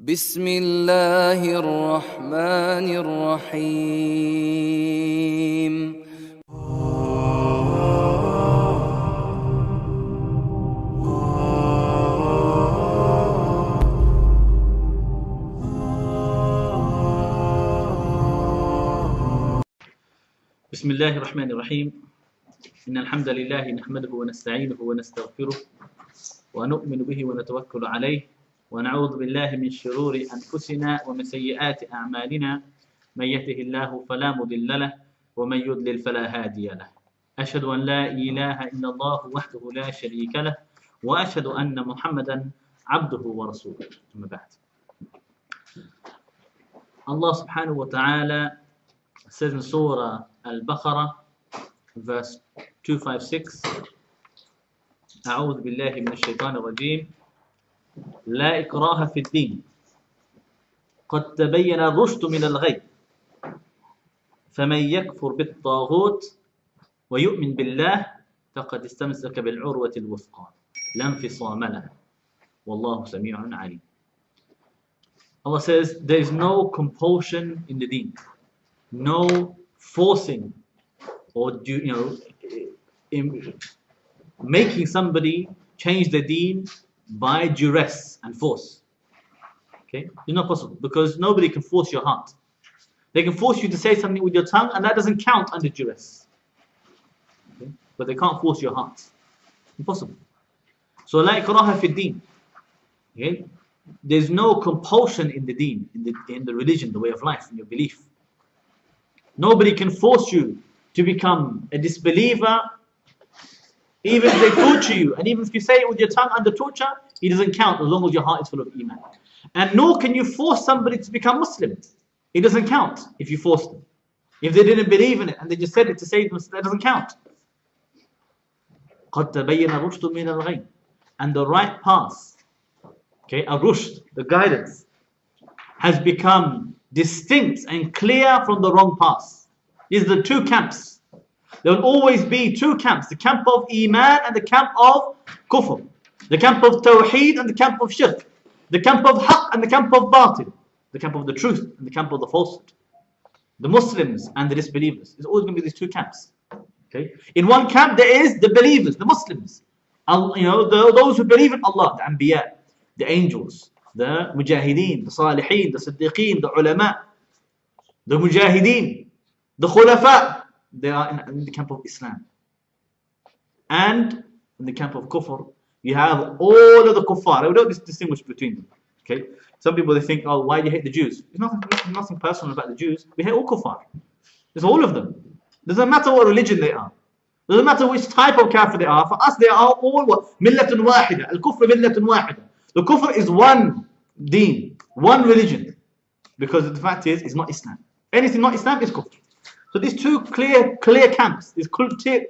بسم الله الرحمن الرحيم. بسم الله الرحمن الرحيم. إن الحمد لله نحمده ونستعينه ونستغفره ونؤمن به ونتوكل عليه ونعوذ بالله من شرور أنفسنا ومن سيئات أعمالنا. من يهده الله فلا مضل له ومن يضلل فلا هادي له. أشهد أن لا إله إلا الله وحده لا شريك له وأشهد أن محمدا عبده ورسوله. ثم بعد. Allah subhanahu wa ta'ala says in Surah al verse 256, أعوذ بالله من الشيطان الرجيم. لا إكراه في الدين قد تبين الرشد من الغي فمن يكفر بالطاغوت ويؤمن بالله فقد استمسك بالعروة الوثقى لا انفصام لها والله سميع عليم. Allah says there is no compulsion in the deen, no forcing or making somebody change the deen by duress and force. Okay, it's not possible because nobody can force your heart. They can force you to say something with your tongue, and that doesn't count under duress. Okay? But they can't force your heart. Impossible. So, la ikraha fi din. Okay, there's no compulsion in the deen, in the religion, the way of life, in your belief. Nobody can force you to become a disbeliever. Even if they torture you, and even if you say it with your tongue under torture, it doesn't count as long as your heart is full of iman. And nor can you force somebody to become Muslim. It doesn't count if you force them. If they didn't believe in it and they just said it to say it, that doesn't count. قَدْ تَبَيَّنَ الرُّشْدُ مِنَ الْغَيِّ. And the right path, okay, al-rushd, the guidance, has become distinct and clear from the wrong path. These are the two camps. There will always be two camps, the camp of Iman and the camp of Kufr, the camp of Tawheed and the camp of Shirk, the camp of Haqq and the camp of Batil, the camp of the truth and the camp of the falsehood. The Muslims and the disbelievers. There's always going to be these two camps. Okay? In one camp there is the believers, the Muslims, those who believe in Allah, the Anbiya, the angels, the Mujahideen, the Salihin, the Siddiqeen, the Ulama, the Mujahideen, the Khulafa. They are in the camp of Islam. And in the camp of Kufr, you have all of the kuffar. We don't distinguish between them. Okay? Some people, they think, oh, why do you hate the Jews? There's nothing personal about the Jews. We hate all kuffar. It's all of them. Doesn't matter what religion they are. Doesn't matter which type of kafir they are. For us, they are all what? Millatun wahida. Al-kufr millatun wahida. The kufr is one deen, one religion. Because the fact is, it's not Islam. Anything not Islam is kufr. So these two clear camps, these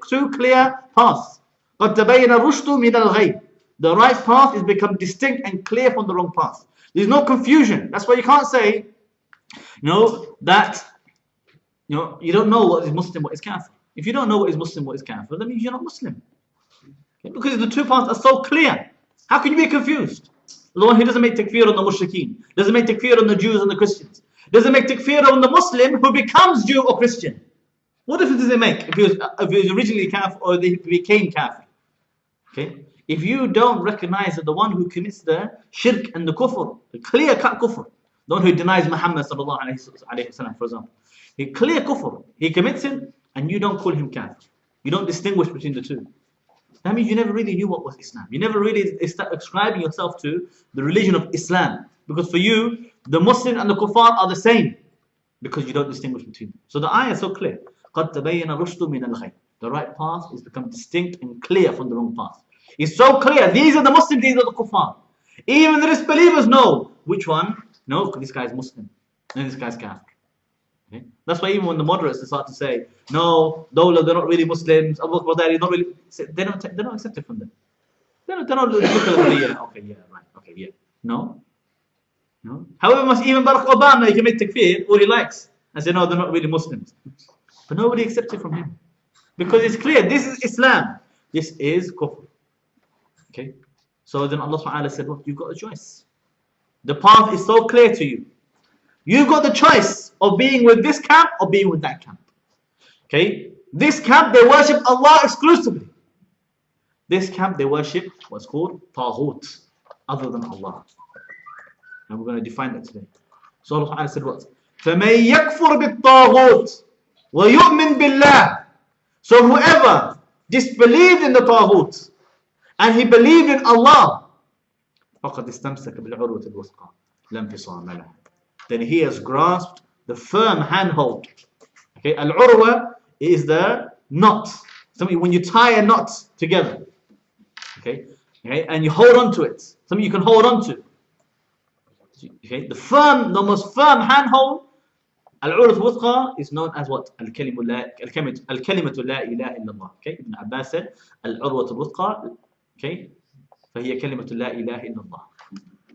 two clear paths. قَدْ تَبَيَّنَ الرُّشْدُ مِنَ الْغَيِّ. The right path is become distinct and clear from the wrong path. There's no confusion. That's why you can't say, that you don't know what is Muslim, what is Kafir. If you don't know what is Muslim, what is Kafir, that means you're not Muslim. Okay? Because the two paths are so clear. How can you be confused? The one who doesn't make takfir on the mushrikeen, doesn't make takfir on the Jews and the Christians, doesn't make takfir on the Muslim who becomes Jew or Christian. What difference does it make if he was originally kafir or he became kafir? Okay? If you don't recognize that the one who commits the shirk and the kufr, the clear-cut kufr, the one who denies Muhammad sallallahu alayhi wasallam, for example, he clear kufr, he commits it, and you don't call him kafir. You don't distinguish between the two. That means you never really knew what was Islam. You never really started ascribing yourself to the religion of Islam. Because for you, the Muslim and the kuffar are the same. Because you don't distinguish between them. So the ayah is so clear. قَدْ تَبَيَّنَ الرُّشْدُ مِنَ الْغَيِّ. The right path is become distinct and clear from the wrong path. It's so clear. These are the Muslims, these are the kuffar. Even the disbelievers know which one. No, this guy is Muslim. And this guy's kafir. Okay? That's why even when the moderates start to say, no, Dawla, they're not really Muslims, Abu Bakr they're not really, they don't accept it from them. They're not look at them, yeah, okay, yeah, right, okay, yeah. No. However much even Barack Obama, he can make takfir, all he likes, and say, no, they're not really Muslims. But nobody accepts it from him. Because it's clear, this is Islam. This is kufr. Okay? So then Allah subhanahu wa ta'ala said, look, you've got a choice. The path is so clear to you. You've got the choice of being with this camp or being with that camp. Okay? This camp, they worship Allah exclusively. This camp, they worship what's called Taghout, other than Allah. And we're going to define that today. So Allah said what? فَمَن يَكْفُرْ بِالطَّاغُوتِ وَيُؤْمِن بِاللَّهِ. So whoever disbelieved in the Taghut and he believed in Allah, فَقَدْ اسْتَمْسَكَ بِالْعُرْوَةِ الْوُثْقَى لَا انْفِصَامَ لَهَا. Then he has grasped the firm handhold. Okay, al-urwa is the knot. Something when you tie a knot together. Okay, and you hold on to it. Something you can hold on to. Okay, the most firm handhold, al-urwa al-wuthqa, is known as what? Al-kalimatu la ilaha illallah. Okay, Ibn Abbas said, al-urwa al-wuthqa, okay, فهي كلمة لا إله إلا الله.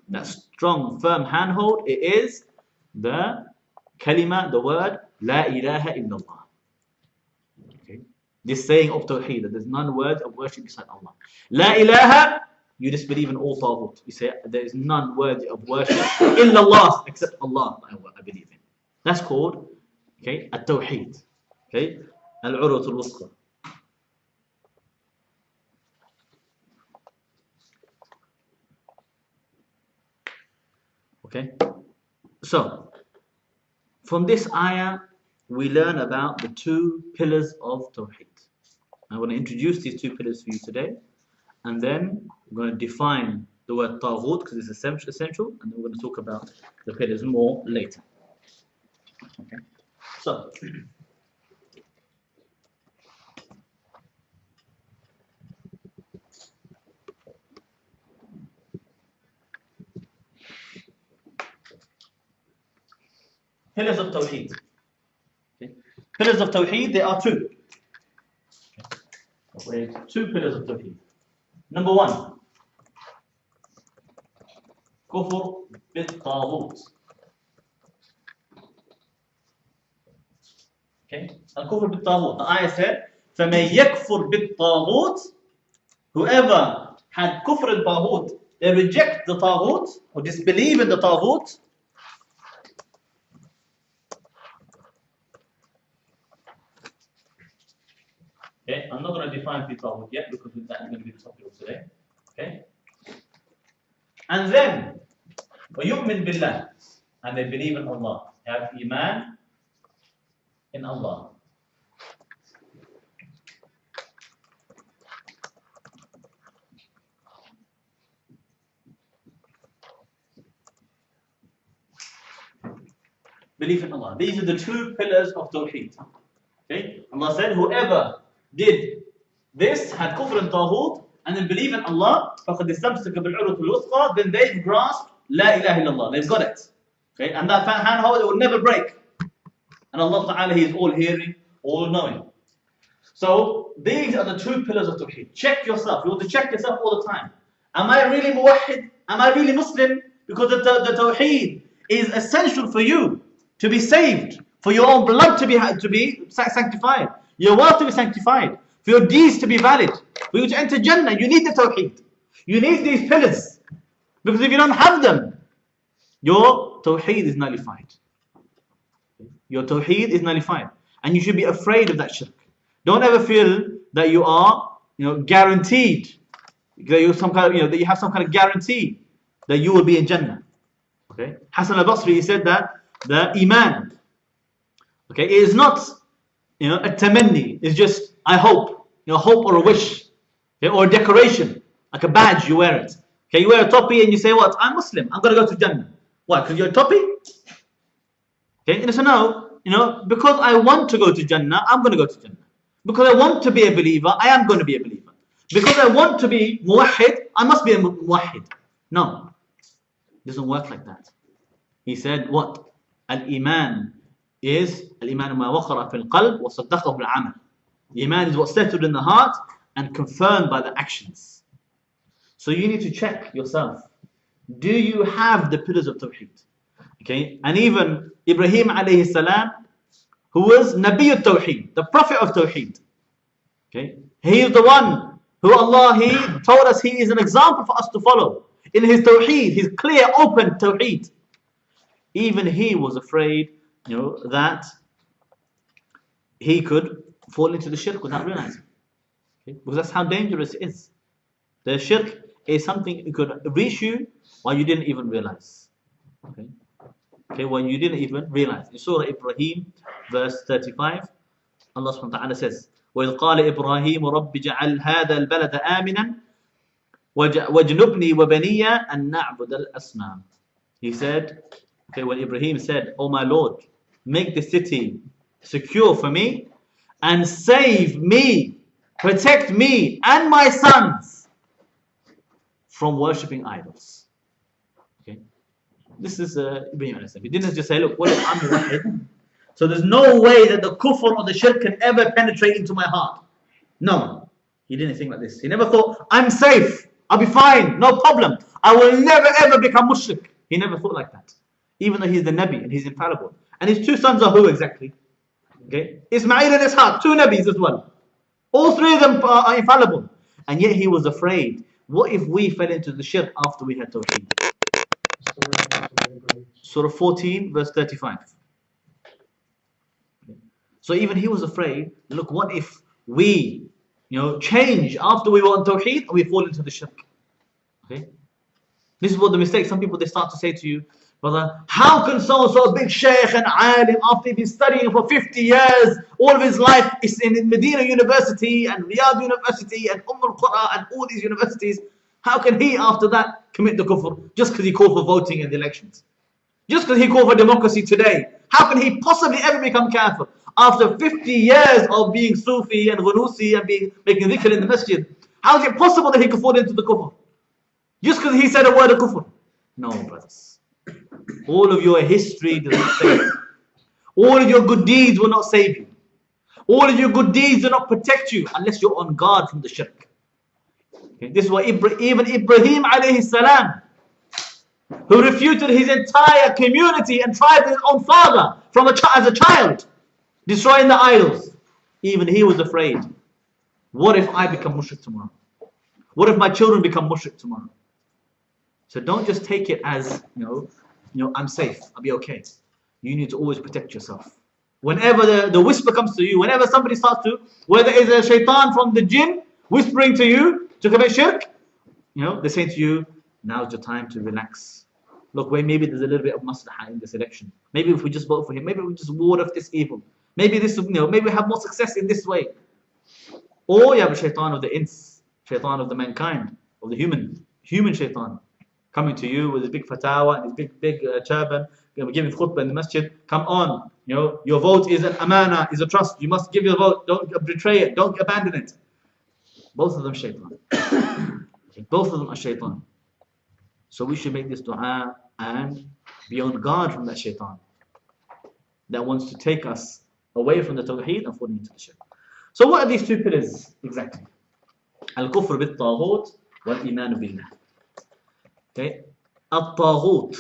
That strong, firm handhold, it is the kalima, the word La ilaha illallah. Okay? This saying of Tawheed, that there's none worthy of worship beside Allah. La ilaha, you disbelieve in all Taghut. You say there is none worthy of worship illallah, except Allah, I believe in. That's called, okay, At-taghoot. Okay? Al-urwat al-wuthqa. Okay? So, from this ayah, we learn about the two pillars of Tawheed. I'm going to introduce these two pillars for you today, and then we're going to define the word Taghut because it's essential, and then we're going to talk about the pillars more later. Okay? So, pillars of Tawheed. Okay. Pillars of Tawheed, there are two. Okay. Two pillars of Tawheed. Number one, Kufr bit-Taghut. Okay, Al-Kufr bit-Taghut. The ayah said, فَمَن يَكْفُرْ بِالطَّاغُوتِ. Whoever had kufr al-Taghut, they reject the Taghut or disbelieve in the Taghut. Okay, I'm not going to define Taghout yet because that is going to be the topic of today. Okay, and then وَيُؤْمِن بِاللَّهِ, and they believe in Allah. They have iman in Allah. Belief in Allah. These are the two pillars of Tawheed. Okay, Allah said, whoever did this, had kufr and Taghut, and then believe in Allah, فَقَدْ اسْتَمْسَكَ بِالْعُرْوَةِ الْوُثْقَى, then they've grasped La ilaha illallah. They've got it. Okay, and that handhold, it will never break. And Allah Ta'ala, He is all hearing, all knowing. So these are the two pillars of Tawheed. Check yourself. You want to check yourself all the time. Am I really muwahhid? Am I really Muslim? Because the Tawheed is essential for you to be saved, for your own blood to be sanctified, your wealth to be sanctified, for your deeds to be valid, for you to enter Jannah. You need the Tawheed. You need these pillars. Because if you don't have them, your Tawheed is nullified. Your Tawheed is nullified. And you should be afraid of that shirk. Don't ever feel that you are, guaranteed, that you that you have some kind of guarantee that you will be in Jannah. Okay? Hassan al-Basri, he said that the iman, okay, it is not, a tamanni. It's just I hope, hope or a wish, okay, or a decoration, like a badge. You wear it. Okay, you wear a topi and you say, what? I'm Muslim. I'm going to go to Jannah. Why? Because you're a topi? Okay, and so no, because I want to go to Jannah, I'm going to go to Jannah. Because I want to be a believer, I am going to be a believer. Because I want to be muwahhid, I must be a muwahhid. No, it doesn't work like that. He said, what? Al-iman is al-iman ma waqara fil qalb wa saddaqahu bil-amal. The iman is what's settled in the heart and confirmed by the actions. So you need to check yourself. Do you have the pillars of Tawheed? Okay, and even Ibrahim alayhi salam, who was Nabi al-Tawheed, the Prophet of Tawheed. Okay, he is the one who Allah, He told us he is an example for us to follow. in his Tawheed, his clear, open Tawheed, even he was afraid, that he could fall into the shirk without realizing. Okay? Because that's how dangerous it is. The shirk is something that could reach you while you didn't even realize. Okay, when you didn't even realize. In Surah Ibrahim, verse 35, Allah subhanahu wa ta'ala says, وَإِذْ قَالَ إِبْرَاهِيمُ رَبِّ جَعَلْ هَذَا الْبَلَدَ آمِنًا وَاجْنُبْنِي وَبَنِيَّ أَن نَعْبُدَ الْأَصْنَامِ. He said, okay, when Ibrahim said, "Oh my Lord, make the city secure for me and save me, protect me and my sons from worshipping idols." Okay, this is Ibrahim. He didn't just say, "Look, what if I'm muwahhid? So there's no way that the kufr or the shirk can ever penetrate into my heart." No, he didn't think like this. He never thought, "I'm safe, I'll be fine, no problem, I will never ever become mushrik." He never thought like that. Even though he's the Nabi and he's infallible. And his two sons are who exactly? Okay, Ismail and Ishaq, two Nabis as well. All three of them are infallible. And yet he was afraid. What if we fell into the shirk after we had Tawheed? Surah 14, verse 35. So even he was afraid, look, what if we, change after we were on Tawheed and we fall into the shirk? Okay? This is what the mistake, some people, they start to say to you, "Brother, how can so-and-so a big shaykh and alim, after he's been studying for 50 years, all of his life is in Medina University and Riyadh University and al-Qura and all these universities, how can he after that commit the kufr just because he called for voting in the elections? Just because he called for democracy today, how can he possibly ever become kafir? After 50 years of being Sufi and Ghunusi and making dhikr in the masjid, how is it possible that he could fall into the kufr? Just because he said a word of kufr?" No, brothers. All of your history does not save you. All of your good deeds will not save you. All of your good deeds do not protect you unless you're on guard from the shirk. Okay, this is why even Ibrahim alayhi salam, who refuted his entire community and tribe with his own father as a child, destroying the idols, even he was afraid. What if I become mushrik tomorrow? What if my children become mushrik tomorrow? So don't just take it as, I'm safe, I'll be okay. You need to always protect yourself. Whenever the whisper comes to you, whenever somebody starts to, whether it's a shaitan from the jinn whispering to you to commit shirk, they're saying to you, now's your time to relax. Look, maybe there's a little bit of maslahah in this election. Maybe if we just vote for him, maybe we just ward off this evil. Maybe this, maybe we have more success in this way. Or you have a shaitan of the ins, shaitan of the mankind, of the human shaitan, coming to you with his big fatawa and his big turban, giving khutbah in the masjid. Come on, your vote is an amana, is a trust. You must give your vote. Don't betray it. Don't abandon it. Both of them shaitan. Both of them are shaitan. So we should make this dua and be on guard from that shaitan that wants to take us away from the Tawheed and falling into the shirk. So what are these two pillars exactly? Al-kufr bil-Taghout wal-iman billah. Okay, At-taghoot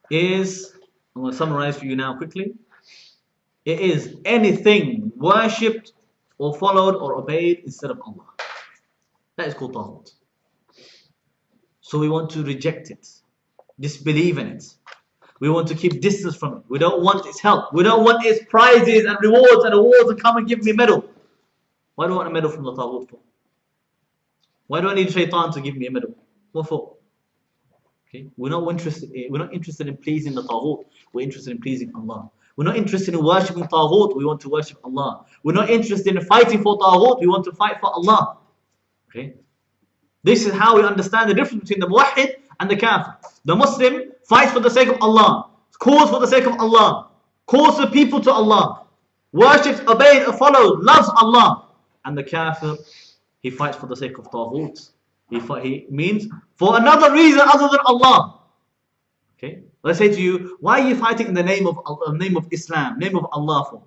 is, I'm going to summarize for you now quickly. It is anything worshipped or followed or obeyed instead of Allah. That is called Taghout. So we want to reject it, disbelieve in it. We want to keep distance from it. We don't want its help. We don't want its prizes and rewards and awards and come and give me a medal. Why do I want a medal from the Taghout for? Why do I need shaitan to give me a medal? What for? Okay? We're not interested in pleasing the Taghout. We're interested in pleasing Allah. We're not interested in worshipping Taghout. We want to worship Allah. We're not interested in fighting for Taghout. We want to fight for Allah. Okay? This is how we understand the difference between the muwahhid and the kafir. The Muslim fights for the sake of Allah, calls for the sake of Allah, calls the people to Allah, worships, obeys, followed, loves Allah. And the kafir, he fights for the sake of Taghout. He means for another reason other than Allah. Okay? Let's say to you, why are you fighting in the name of Islam, name of Allah for?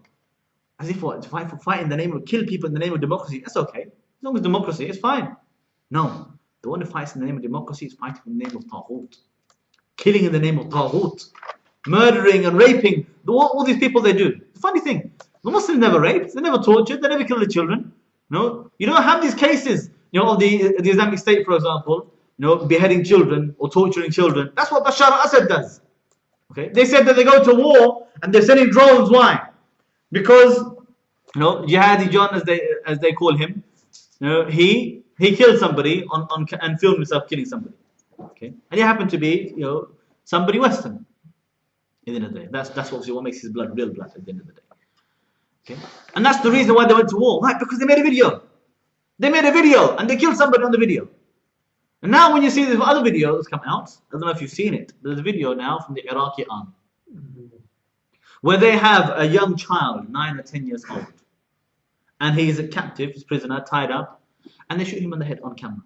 As if what? To fight in the name of, kill people in the name of democracy. That's okay. As long as democracy, it's fine. No. The one who fights in the name of democracy is fighting in the name of Taghout. Killing in the name of Taghout. Murdering and raping. All these people, they do. The funny thing, the Muslims never raped, they never tortured, they never killed the children. No, you don't have these cases, of the Islamic State, for example, beheading children or torturing children. That's what Bashar al-Assad does. Okay, they said that they go to war and they're sending drones. Why? Because Jihadi John, as they call him, he killed somebody and filmed himself killing somebody. Okay, and he happened to be somebody Western. At the end of the day, that's obviously what makes his blood real blood. At the end of the day, okay, and that's the reason why they went to war. Right? Because they made a video. They made a video and they killed somebody on the video. And now when you see these other videos come out, I don't know if you've seen it. There's a video now from the Iraqi army where they have a young child, 9 or 10 years old, and he is a captive, he's a prisoner, tied up, and they shoot him on the head on camera,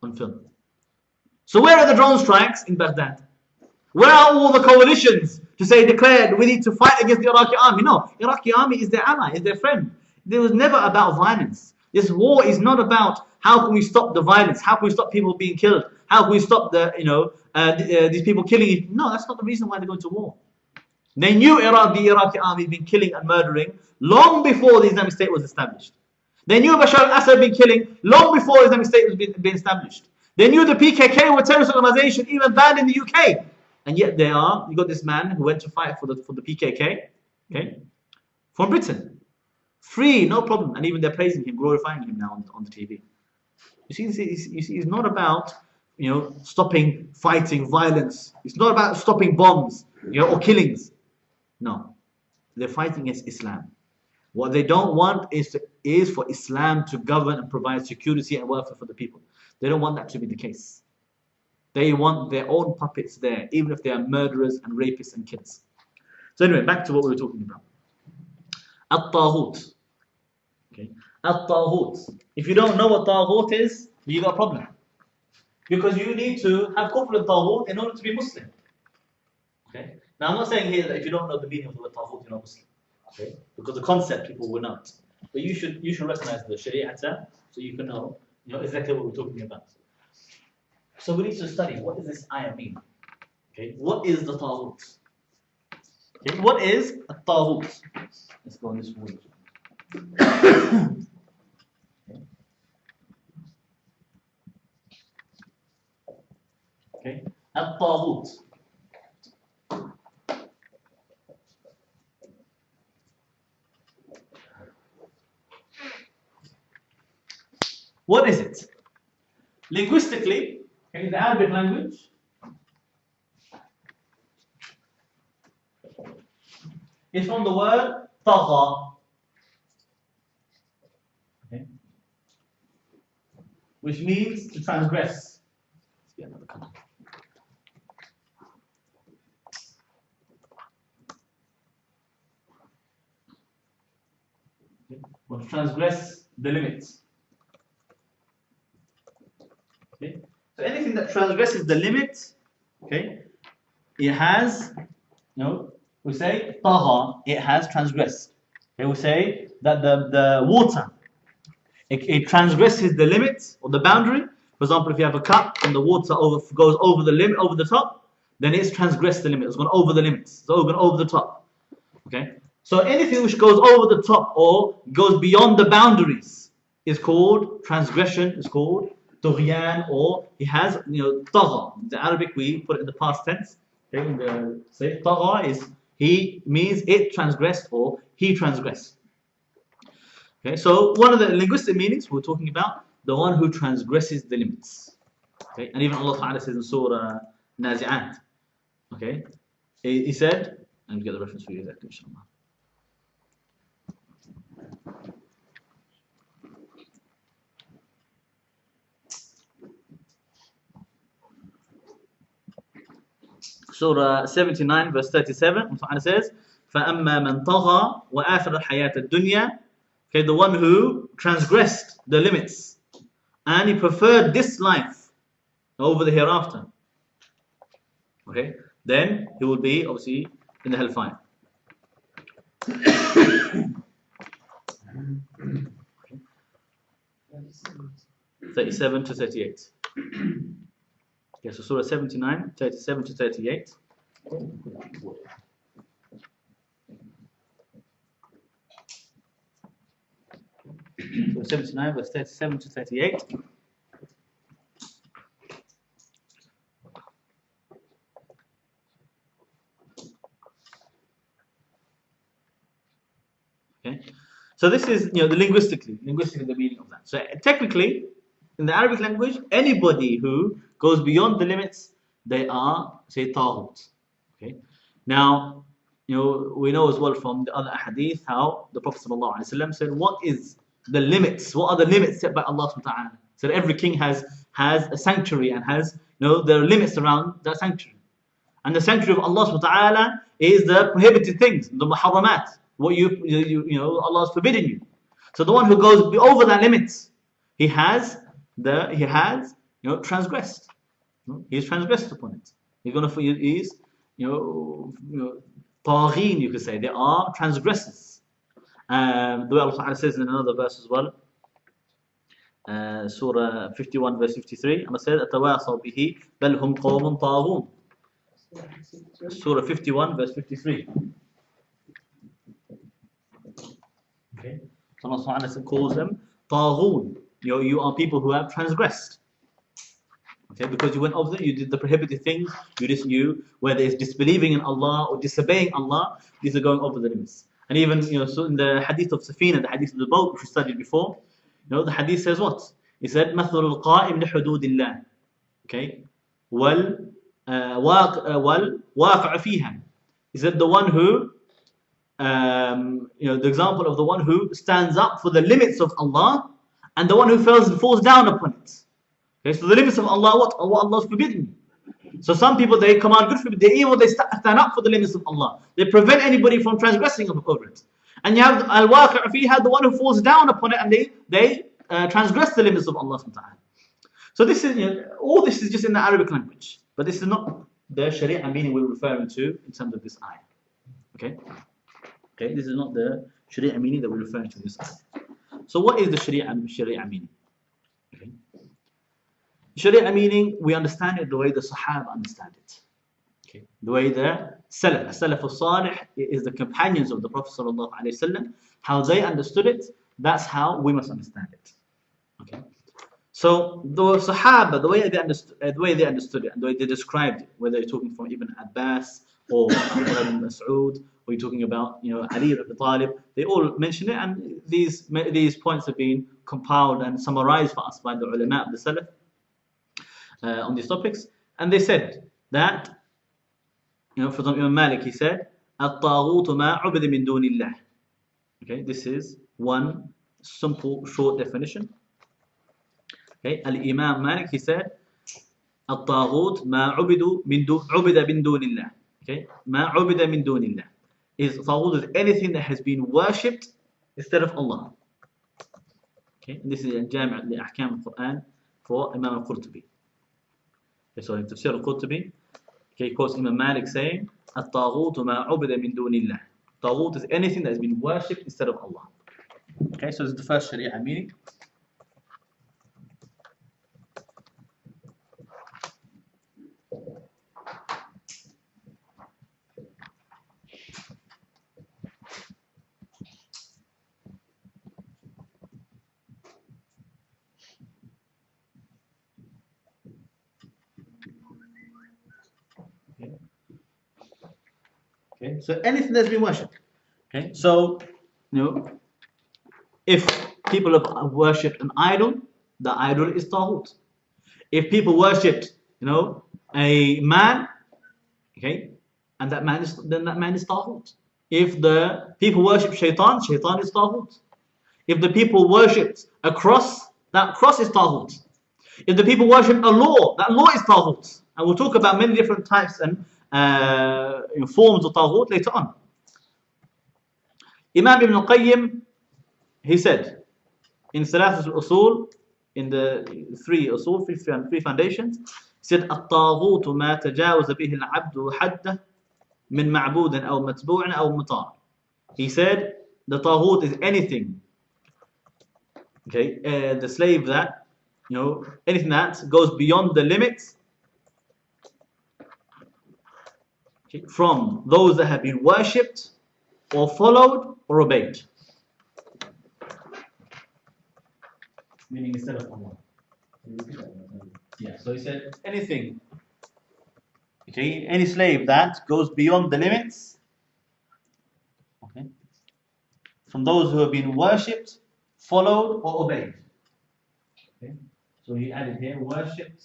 on film. So where are the drone strikes in Baghdad? Where are all the coalitions to say, declared, we need to fight against the Iraqi army? No, Iraqi army is their ally, is their friend. It was never about violence. This war is not about how can we stop the violence, how can we stop people being killed, how can we stop these people killing each. No, that's not the reason why they're going to war. They knew the Iraqi army had been killing and murdering long before the Islamic State was established. They knew Bashar al-Assad had been killing long before the Islamic State was being established. They knew the PKK were a terrorist organization, even banned in the UK. And yet you got this man who went to fight for the PKK, okay, from Britain. Free, no problem. And even they're praising him, glorifying him now on the TV. You see, it's not about stopping fighting, violence. It's not about stopping bombs, or killings. No, they're fighting against Islam. What they don't want is for Islam to govern and provide security and welfare for the people. They don't want that to be the case. They want their own puppets there, even if they are murderers and rapists and killers. So anyway, back to what we were talking about. At-taghoot. Okay, At-taghoot. If you don't know what Taghout is, you got a problem. Because you need to have kufr al-Taghout in order to be Muslim. Okay? Now I'm not saying here that if you don't know the meaning of the word Taghout, you're not Muslim. Okay? Because the concept people will not. But you should recognize the Sharia so you can know exactly what we're talking about. So we need to study, what does this ayah mean? Okay? What is the Taghout? Okay? What is a Taghout? Let's go on this word. Okay, At-taghoot. What is it? Linguistically, in the Arabic language, it's from the word Tagha. Okay, which means to transgress. Let's get another color. Or to transgress the limits. Okay, so anything that transgresses the limit, okay, it has, we say Tagha, it has transgressed. Okay, we say that the water, it transgresses the limit or the boundary. For example, if you have a cup and the water goes over the limit, over the top, then it's transgressed the limit. It's gone over the limits. It's gone over the top. Okay. So anything which goes over the top or goes beyond the boundaries is called transgression. Is called Tughyaan, or it has Tagha. In the Arabic we put it in the past tense. Okay. Say Tagha is he means it transgressed or he transgressed. Okay. So one of the linguistic meanings we're talking about, the one who transgresses the limits. Okay. And even Allah Ta'ala says in Surah Nazi'at. Okay. He said, let me get the reference for you exactly, inshallah. Surah 79 verse 37, Allah says, فَأَمَّا مَنْ طَغَى وَآثَرَ الْحَيَاةَ الدُّنْيَا. Okay, the one who transgressed the limits and he preferred this life over the hereafter. Okay, then he will be obviously in the hellfire. 37 to 38. Okay, so Surah 79, 37 to 38. Surah 79, verse 37 to 38. Okay, so this is the linguistically the meaning of that. So technically, in the Arabic language, anybody who goes beyond the limits, they are say Taghut. Okay, now we know as well from the other hadith how the Prophet ﷺ said, what is the limits? What are the limits set by Allah subhanahu wa ta'ala? So every king has a sanctuary and has there are limits around that sanctuary. And the sanctuary of Allah subhanahu wa ta'ala is the prohibited things, the muharramat, what Allah has forbidden you. So the one who goes over that limits, he has transgressed. He's transgressed upon it. He's Taghin, you could say. They are transgressors. The way Allah says in another verse as well, Surah 51 verse 53, Allah says, أَتَوَاصَوْا بِهِ بَلْ هُمْ قَوْمٌ طَاغُونَ. Surah 51 verse 53. Okay. So Allah calls them Taghout. You are people who have transgressed. Okay, because you went over there, you did the prohibited things, whether it's disbelieving in Allah or disobeying Allah, these are going over the limits. And even so in the hadith of Safina, the hadith of the boat which we studied before, the hadith says what? He said, مَثْلُ الْقَائِمْ لِحُدُودِ اللَّهِ. Okay? وَالْوَاقِعُ فِيهَا. He said the one who, the example of the one who stands up for the limits of Allah and the one who falls down upon it. Okay, so the limits of Allah, what Allah is forbidden. So some people, they command good, forbid the evil, they stand up for the limits of Allah. They prevent anybody from transgressing over it. And you have al-waqi'u fiha, the one who falls down upon it and they transgress the limits of Allah subhanahu wa ta'ala. So this is, all this is just in the Arabic language. But this is not the Sharia meaning we're referring to in terms of this ayah. Okay, this is not the Sharia meaning that we're referring to in this ayah. So what is the Sharia meaning? Okay. Sharia meaning, we understand it the way the Sahaba understand it. Okay. The way the Salaf al-Salih is the companions of the Prophet sallallahu alaihi wasallam, how they understood it, that's how we must understand it. Okay. So the Sahaba, the way they understood it and the way they described it, whether you're talking from Ibn Abbas or Ibn Mas'ud, or you're talking about Ali ibn Abi Talib, they all mention it, and these points have been compiled and summarized for us by the ulama of the Salaf on these topics. And they said that, for example, Imam Malik, he said, At-taghoot ma ubida min dunillah. Okay, this is one simple, short definition. Okay, Al-Imam Malik, he said, At-taghoot ma ubida min dunillah. Okay, ma ubida min dunillah. Taghout is anything that has been worshipped instead of Allah. Okay, and this is Jami' al-Ahkam al-Qur'an for Imam al-Qurtubi. Okay, so in Tafsir al-Qurtubi, he quotes Imam Malik saying, At-taghoot ma ubida min dunillah. Taghout is anything that has been worshipped instead of Allah. Okay, so this is the first Sharia meaning. Okay, so anything that's been worshipped. Okay, so if people have worshipped an idol, the idol is Taghut. If people worshipped, a man, okay, and that man is Taghut. If the people worship Shaitan is Taghut. If the people worshipped a cross, that cross is Taghut. If the people worship a law, that law is Taghut. And we'll talk about many different types and forms of Taghut later on. Imam Ibn al-Qayyim, he said in Thalath al-Usul, in the three foundations, he said, At-taghoot ma tajawaza bihi al-abdu haddah min ma'budin aw matboo'in aw al-mutaah. He said, the Taghut is anything, okay, the slave that, anything that goes beyond the limits from those that have been worshipped or followed or obeyed. Meaning instead of Allah. Yeah, so he said anything, okay, any slave that goes beyond the limits, okay, from those who have been worshipped, followed, or obeyed. Okay? So he added here, worshipped,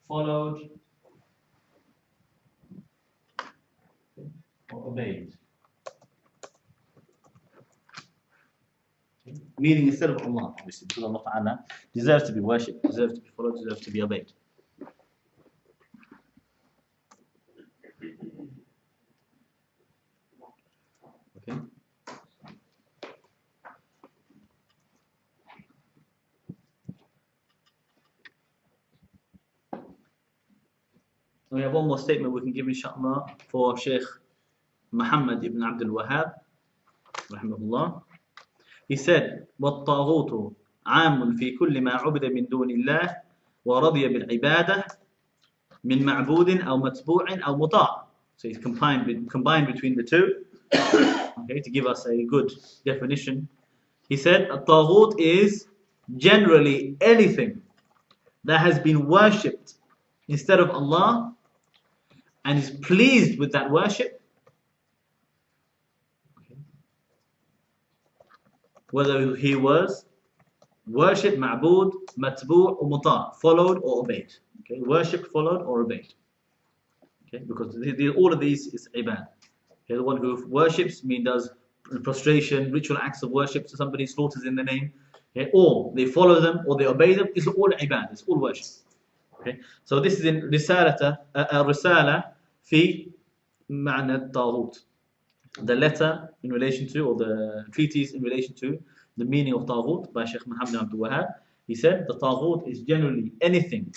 followed, or obeyed. Okay? Meaning instead of Allah, obviously, because Allah Ta'ala deserves to be worshipped, deserves to be followed, deserves to be obeyed. Okay. We have one more statement we can give, inshallah, for Shaykh Muhammad ibn Abdul Wahhab, rahimahullah. He said, وَالطَّاغُوتُ عَامٌ فِي كُلِّ مَا عُبِدَ مِن دُونِ اللَّهِ وَرَضِيَ بِالْعِبَادَةِ مِن مَعْبُودٍ أَوْ مَتْبُوعٍ أَوْ مُطَاعٍ. So he's combined between the two, okay, to give us a good definition. He said, At-taghoot is generally anything that has been worshipped instead of Allah and is pleased with that worship, whether he was worshipped, ma'bood, matboo' or mutaah, followed or obeyed. Okay, worshipped, followed or obeyed. Okay, because all of these is ibad. Okay, the one who worships does prostration, ritual acts of worship, so somebody slaughters in their name, okay, or they follow them or they obey them. It's all ibad, it's all worship. Okay, so this is in Risala fi Ma'na Taghut, the letter in relation to, or the treatise in relation to the meaning of Taghut by Shaykh Muhammad Abdul Wahhab. He said the Taghut is generally anything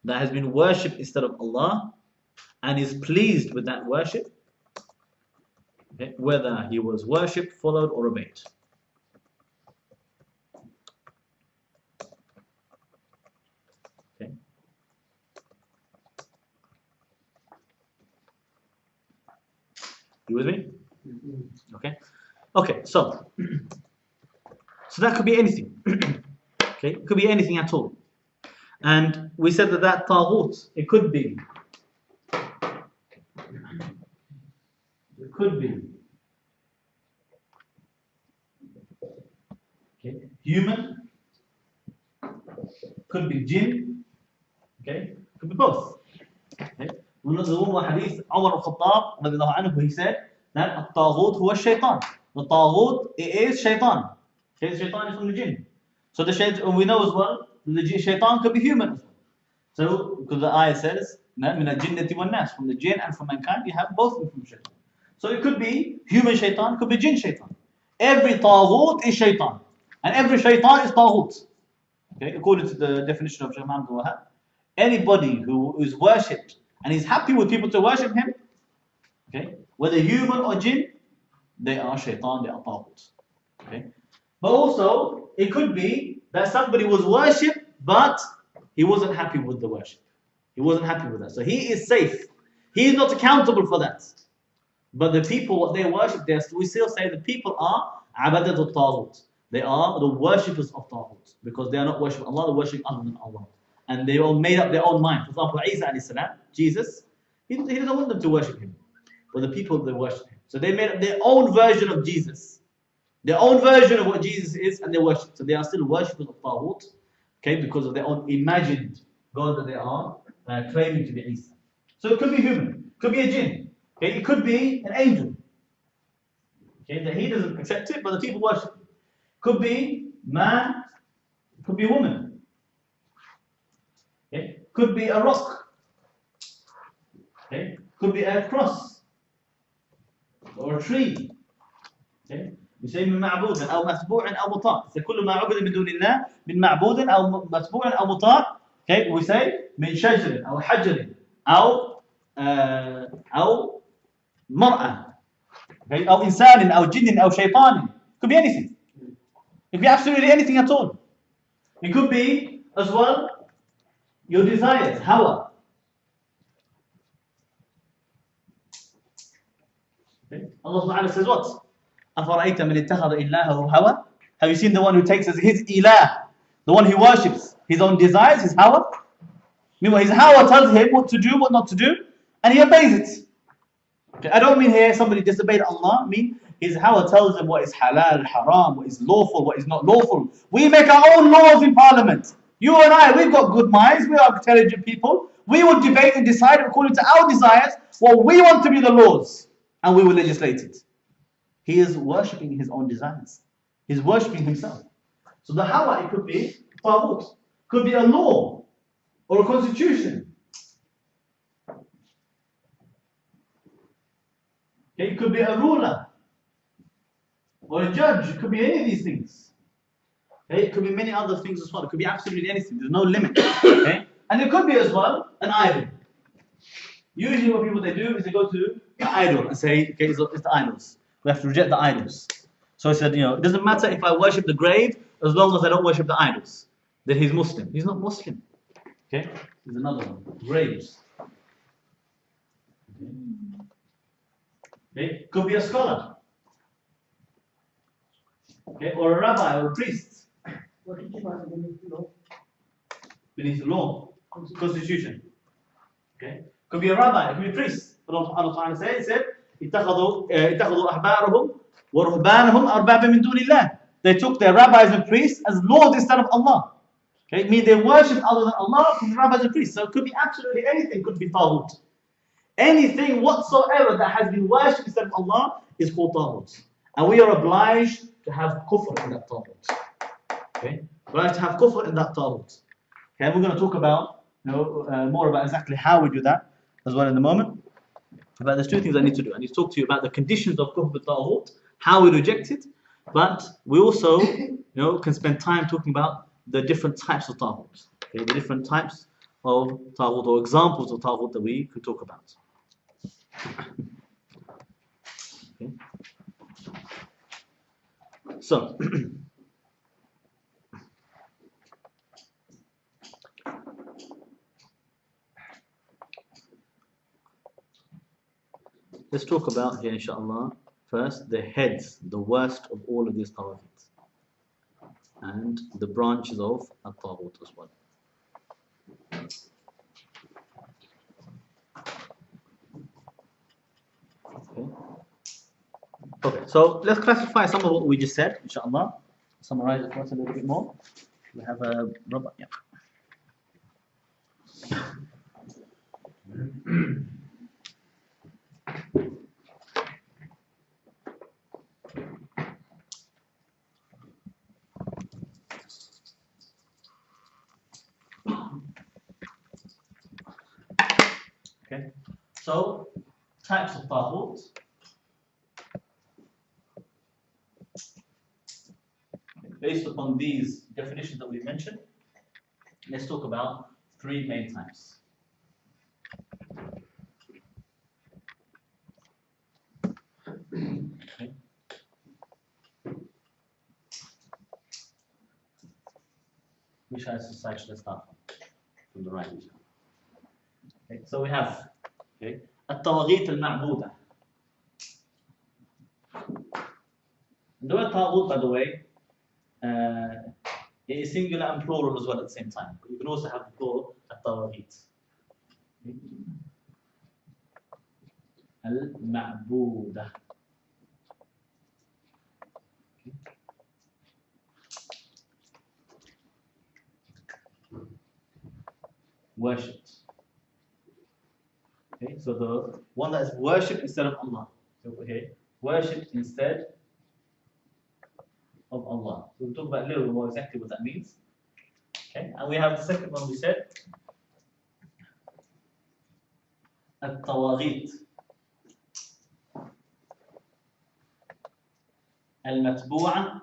that has been worshipped instead of Allah and is pleased with that worship, okay, whether he was worshipped, followed or obeyed. Okay. You with me? Okay. Okay, so that could be anything. Okay, it could be anything at all. And we said that Taghut, it could be okay, human, could be jinn, okay, could be both. Okay. There's one hadith, Umar al-Khattab radiallahu anhu, he said that At-taghoot huwa shaitan. The Taghut, it is shaitan. Okay, shaitan is from the jinn. So the shaitan, we know as well, the shaitan could be human. So because the ayah says, من الجنة والناس, from the jinn and from mankind, you have both from shaitan. So it could be human shaitan, could be jinn shaitan. Every Taghut is shaitan. And every shaitan is Taghut. Okay, according to the definition of Shaykh Muhammad Wahhab, anybody who is worshipped and is happy with people to worship him, okay, whether human or jinn, they are shaitan, they are Taghut. Okay. But also, it could be that somebody was worshipped, but he wasn't happy with the worship. He wasn't happy with that. So he is safe. He is not accountable for that. But the people, what they worship, we still say the people are abadatul Taghut. They are the worshippers of Taghut. Because they are not worshipping Allah, they worship other than Allah. And they all made up their own mind. For example, Isa alayhi salam, Jesus, he doesn't want them to worship him. But the people, they worship him. So they made up their own version of Jesus. Their own version of what Jesus is, and they worship. So they are still worshippers of Taghut, okay, because of their own imagined God that they are claiming to be Isa. So it could be human, could be a jinn, okay, it could be an angel, okay, that he doesn't accept it, but the people worship it. Could be man, could be woman, okay, could be a rock, okay, could be a cross or a tree, okay. يسمى من معبود أو متبوع أو مطاع. فكل ما عبد من دون الله من معبود أو متبوع أو مطاع. Okay, we say من شجر أو حجر أو مرأة. Okay, أو إنسان أو جن أو شيطان. It could be anything. It could be absolutely anything at all. It could be as well your desires, hawa. Okay. Allah Subhanahu wa ta'ala says what? أَفَرَأَيْتَ مَنِ اتَّخَذَ إِلَّهَهُ هَوَى. Have you seen the one who takes as his ilah, the one who worships his own desires, his hawa? Meanwhile, his hawa tells him what to do, what not to do, and he obeys it. Okay, I don't mean here somebody disobeyed Allah. I mean his Hawa tells him what is halal, haram, what is lawful, what is not lawful. We make our own laws in Parliament. You and I, we've got good minds. We are intelligent people. We will debate and decide according to our desires what we want to be the laws, and we will legislate it. He is worshipping his own desires. He's worshipping himself. So the Hawa, it could be Taghut, could be a law or a constitution. It could be a ruler or a judge. It could be any of these things. Okay? It could be many other things as well. It could be absolutely anything. There's no limit. Okay? And it could be as well an idol. Usually what people they do is they go to the idol and say, okay, it's the idols. We have to reject the idols. So he said, it doesn't matter if I worship the grave as long as I don't worship the idols. Then he's Muslim. He's not Muslim. Okay? There's another one. Graves. Okay? Could be a scholar. Okay? Or a rabbi or a priest. What did you want beneath the law? Beneath the law. Constitution. Okay? Could be a rabbi, it could be a priest. Allah said, اتخذوا أحبارهم ورهبانهم أربابا من دون الله. They took their rabbis and priests as lords instead of Allah. Okay? It means they worship other than Allah from the rabbis and priests. So it could be absolutely anything, could be Taghut. Anything whatsoever that has been worshipped instead of Allah is called Taghut. And we are obliged to have kufr in that Taghut. Okay? We're obliged to have kufr in that Taghut. Okay? And we're going to talk about more about exactly how we do that as well in a moment. But there's two things I need to do. I need to talk to you about the conditions of kufr with Taghut, how we reject it, but we also can spend time talking about the different types of Taghut. Okay? The different types of Taghut or examples of Taghut that we can talk about. Okay. So, let's talk about here, inshallah, first the heads, the worst of all of these Taghut, and the branches of At-taghoot as well. Okay, so let's classify some of what we just said, inshallah. Summarize it for us a little bit more. We have a rubber, yeah. Okay, so types of Taghut. Based upon these definitions that we mentioned, let's talk about three main types. Okay. Which side should I start from the right? Okay. So we have At-tagheet al-mattboodah. The word Taghut, by the way, it is singular and plural as well at the same time. But you can also have the plural At-tagheet. Al-mattboodah. Worshipped. Okay, so the one that is worshipped instead of Allah. Okay, worshipped instead of Allah. So we'll talk about a little bit more exactly what that means. Okay, and we have the second one we said, At-tagheet, al-mattboodah,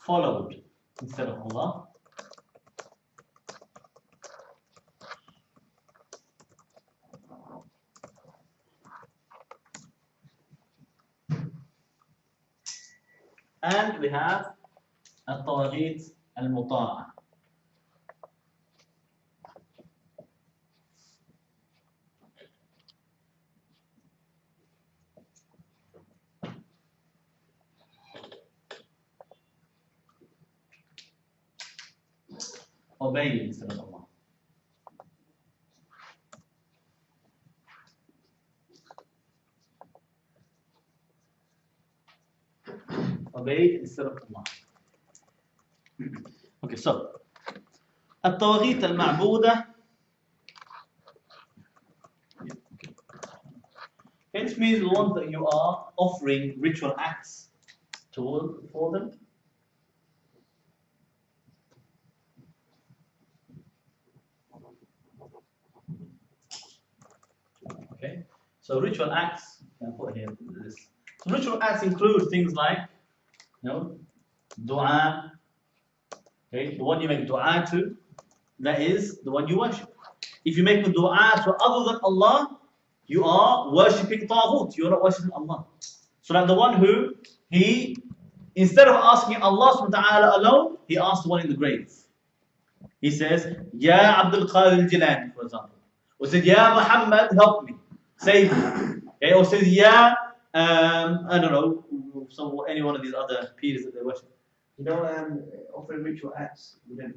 followed instead of Allah. And we have At-tagheet al-mutaah. obey instead of Allah. Obey instead of Allah. Okay, so At-taghoot al-mattboodah. This means the ones that you are offering ritual acts for them. Okay, so ritual acts. I'll put here this. So ritual acts include things like, dua. Okay, the one you make dua to, that is the one you worship. If you make a dua to other than Allah, you are worshipping Taghut. You are not worshipping Allah. So like the one who, he, instead of asking Allah subhanahu wa ta'ala alone, he asked the one in the grave. He says, Ya Abdul Qadir al-Jilani, for example. Or said, Ya Muhammad, help me, save me. Okay? Or says, Ya, I don't know, any one of these other peers that they worship. Offering ritual acts, wouldn't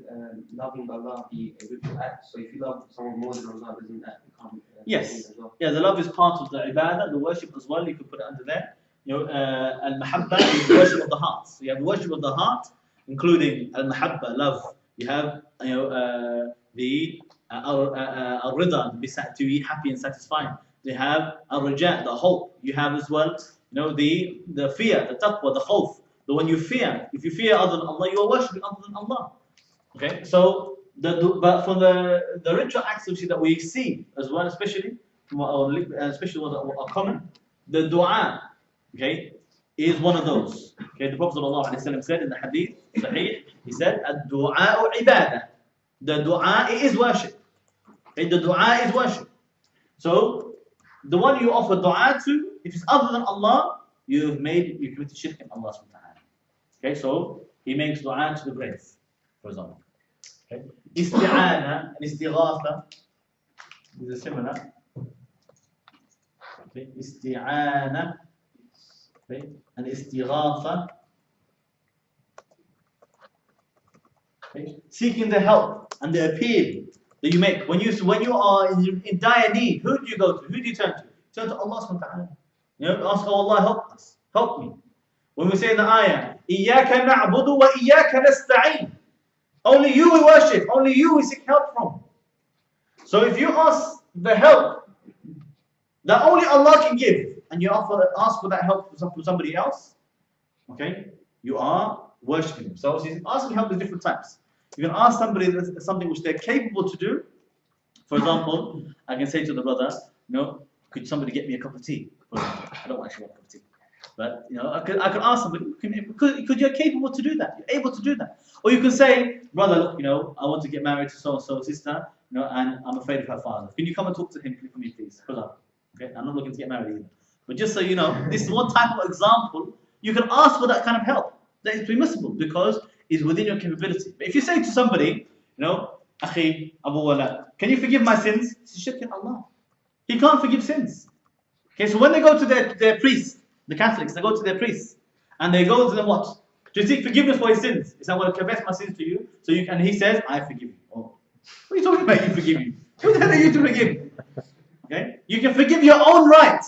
loving Allah be a ritual act? So if you love someone more than Allah, doesn't that become yes. as well? Yeah, the love is part of the ibadah, the worship as well. You could put it under there. Al-mahabba is the worship of the heart. So you have the worship of the heart, including al-mahabba, love. You have the al-rida, to be happy and satisfied. You have al-raja, the hope. You have as well, the fear, the taqwa, the khawf. The one you fear. If you fear other than Allah, you are worshipping other than Allah. Okay, so but for the ritual acts that we see as well, especially especially ones that are common, the dua, okay, is one of those. Okay, the Prophet ﷺ said in the hadith, Sahih, he said, "Ad-du'a ibadah." The dua is worship. Okay, the dua is worship. So the one you offer dua to, if it's other than Allah, you committed shirk in Allah subhanahu wa ta'ala. Okay, so he makes dua to the grave, for example. Okay, isti'ana and istighatha, these are similar. Okay, isti'ana, okay, and istighatha. Okay, seeking the help and the appeal that you make when you are in dire need. Who do you go to? Who do you turn to? Turn to Allah subhanahu wa ta'ala. Ask, oh Allah, help us, help me. When we say in the ayah, إِيَّاكَ نَعْبُدُ وَإِيَّاكَ نَسْتَعِينُ, only you we worship, only you we seek help from. So if you ask the help that only Allah can give, and you ask for that help from somebody else, okay, you are worshipping Him. So asking help is different types. You can ask somebody something which they're capable to do. For example, I can say to the brother, could somebody get me a cup of tea? For example, I don't actually want a cup of tea. But I could ask somebody, could you're capable to do that? You're able to do that. Or you can say, brother, look, I want to get married to so and so sister, and I'm afraid of her father. Can you come and talk to him for me, please? Okay, I'm not looking to get married either. But just so you know, this is one type of example. You can ask for that kind of help. That is permissible because it's within your capability. But if you say to somebody, Akhi, Abu Wala, can you forgive my sins? This is shirk in Allah. He can't forgive sins. Okay, so when they go to their priest, the Catholics, they go to their priests and they go to them what? To seek forgiveness for his sins. He said, well, confess my sins to you. And he says, I forgive you. Oh, what are you talking about? You forgive you? Who the hell are you to forgive? Okay, you can forgive your own right.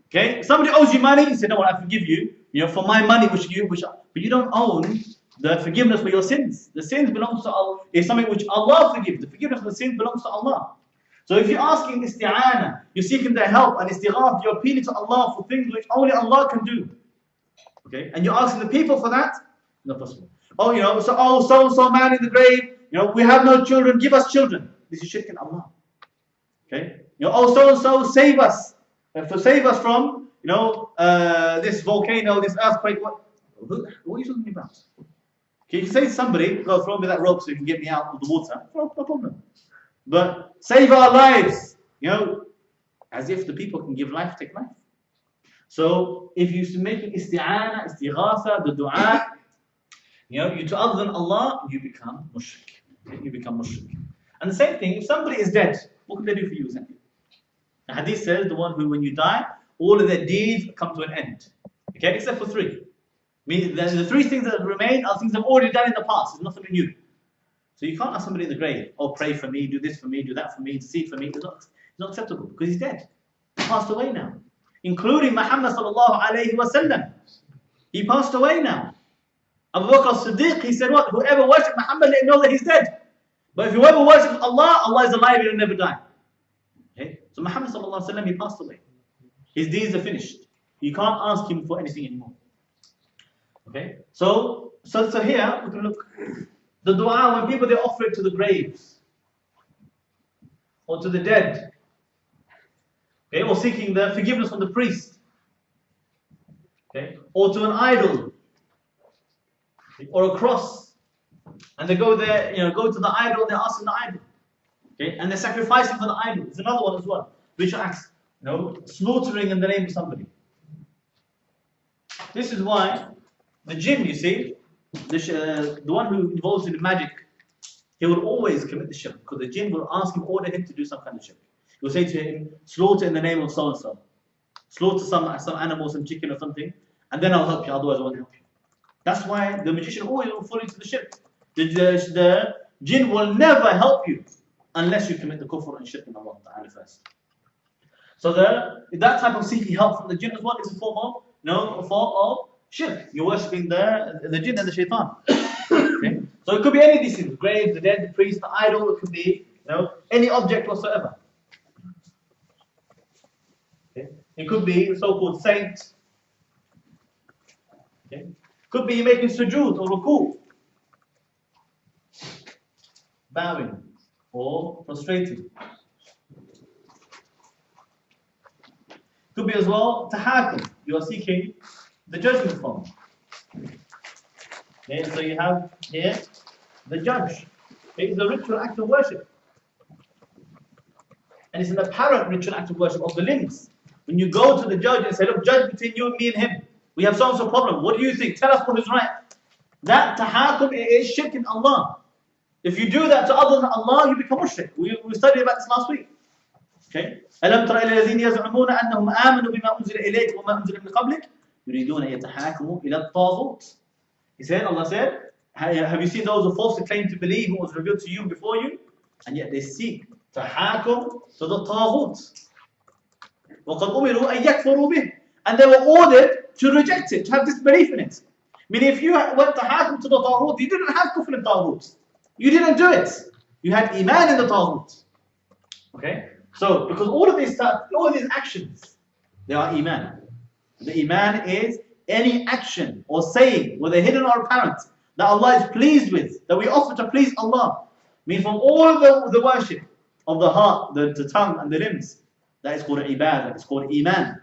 Okay, somebody owes you money. You say, no, I forgive you. For my money, but you don't own the forgiveness for your sins. The sins belongs to Allah. It's something which Allah forgives. The forgiveness of the sins belongs to Allah. So if you're asking isti'ana, you're seeking their help, and istighath, you're appealing to Allah for things which only Allah can do. Okay? And you're asking the people for that, not possible. So man in the grave, we have no children, give us children. This is shirk in Allah. Okay? So save us. Save us from, this volcano, this earthquake. What are you talking about? Okay, you can say to somebody, go throw me that rope so you can get me out of the water. No problem. But save our lives, as if the people can give life, take life. So if you make isti'ana, istighatha, the dua, you to other than Allah, you become mushrik. Okay? You become mushrik. And the same thing, if somebody is dead, what can they do for you exactly? The hadith says the one who, when you die, all of their deeds come to an end. Okay, except for three. Meaning the three things that remain are things they've already done in the past. It's nothing new. So you can't ask somebody in the grave, oh, pray for me, do this for me, do that for me, intercede for me. It's not acceptable because he's dead. He passed away now. Including Muhammad sallallahu alayhi wa sallam. He passed away now. Abu Bakr as-Siddiq, he said what? Whoever worships Muhammad, let him know that he's dead. But if whoever worships Allah, Allah is alive, he'll never die. Okay? So Muhammad sallallahu alayhi wa sallam, he passed away. His deeds are finished. You can't ask him for anything anymore. Okay? So here, we can look. The dua, when people, they offer it to the graves. Or to the dead. Okay? Or seeking the forgiveness from the priest. Okay? Or to an idol. Or a cross. And they go there, go to the idol, they're asking the idol. Okay? And they're sacrificing for the idol. It's another one as well. Ritual acts. Slaughtering in the name of somebody. This is why the jinn, you see, the one who involves in magic, he will always commit the shirk, because the jinn will ask him, order him to do some kind of shirk. He will say to him, slaughter in the name of so and so. Slaughter some animal, some chicken or something, and then I'll help you, otherwise I won't help you. That's why the magician always will fall into the shirk. The jinn will never help you unless you commit the kufr and shirk in Allah Ta'ala first. So that type of seeking help from the jinn as well is a form of shirk. You're worshipping the jinn and the shaitan. Okay? So it could be any of these things: the grave, the dead, the priest, the idol. It could be any object whatsoever. Okay? It could be the so-called saint. Okay? Could be making sujood or ruku, bowing or prostrating. Could be as well tahakum. You are seeking the judgment from. Okay, so you have here the judge. It is a ritual act of worship. And it's an apparent ritual act of worship of the limbs. When you go to the judge and say, look, judge between you and me and him. We have so and so problem. What do you think? Tell us what is right. That tahakum is shirk in Allah. If you do that to other than Allah, you become mushrik. We studied about this last week. Okay? أَلَمْ تَرَ إِلَى الَّذِينَ يَزْعُمُونَ أَنَّهُمْ آمَنُوا بِمَا أُنزِلَ إِلَيْكَ وَمَا أُنزِلَ مِنْ قَبْلِكَ يُرِيدُونَ أَن يَتَحَاكَمُوا إِلَى الطَّاغُوت. Allah said, have you seen those who falsely claim to believe what was revealed to you before you? And yet they seek tahakum to the Taghut. وَقَدْ أُمِرُوا أَن يَكْفُرُوا بِهِ. And they were ordered to reject it, to have disbelief in it. Meaning if you went tahakum to the Taghut, you didn't have kufr in Taghut. You didn't do it. You had iman in the Taghut. Okay? So, because all of these actions, they are iman. The iman is any action or saying, whether hidden or apparent, that Allah is pleased with, that we offer to please Allah. Means from all of the worship of the heart, the tongue and the limbs, that is called ibadah, it's called iman.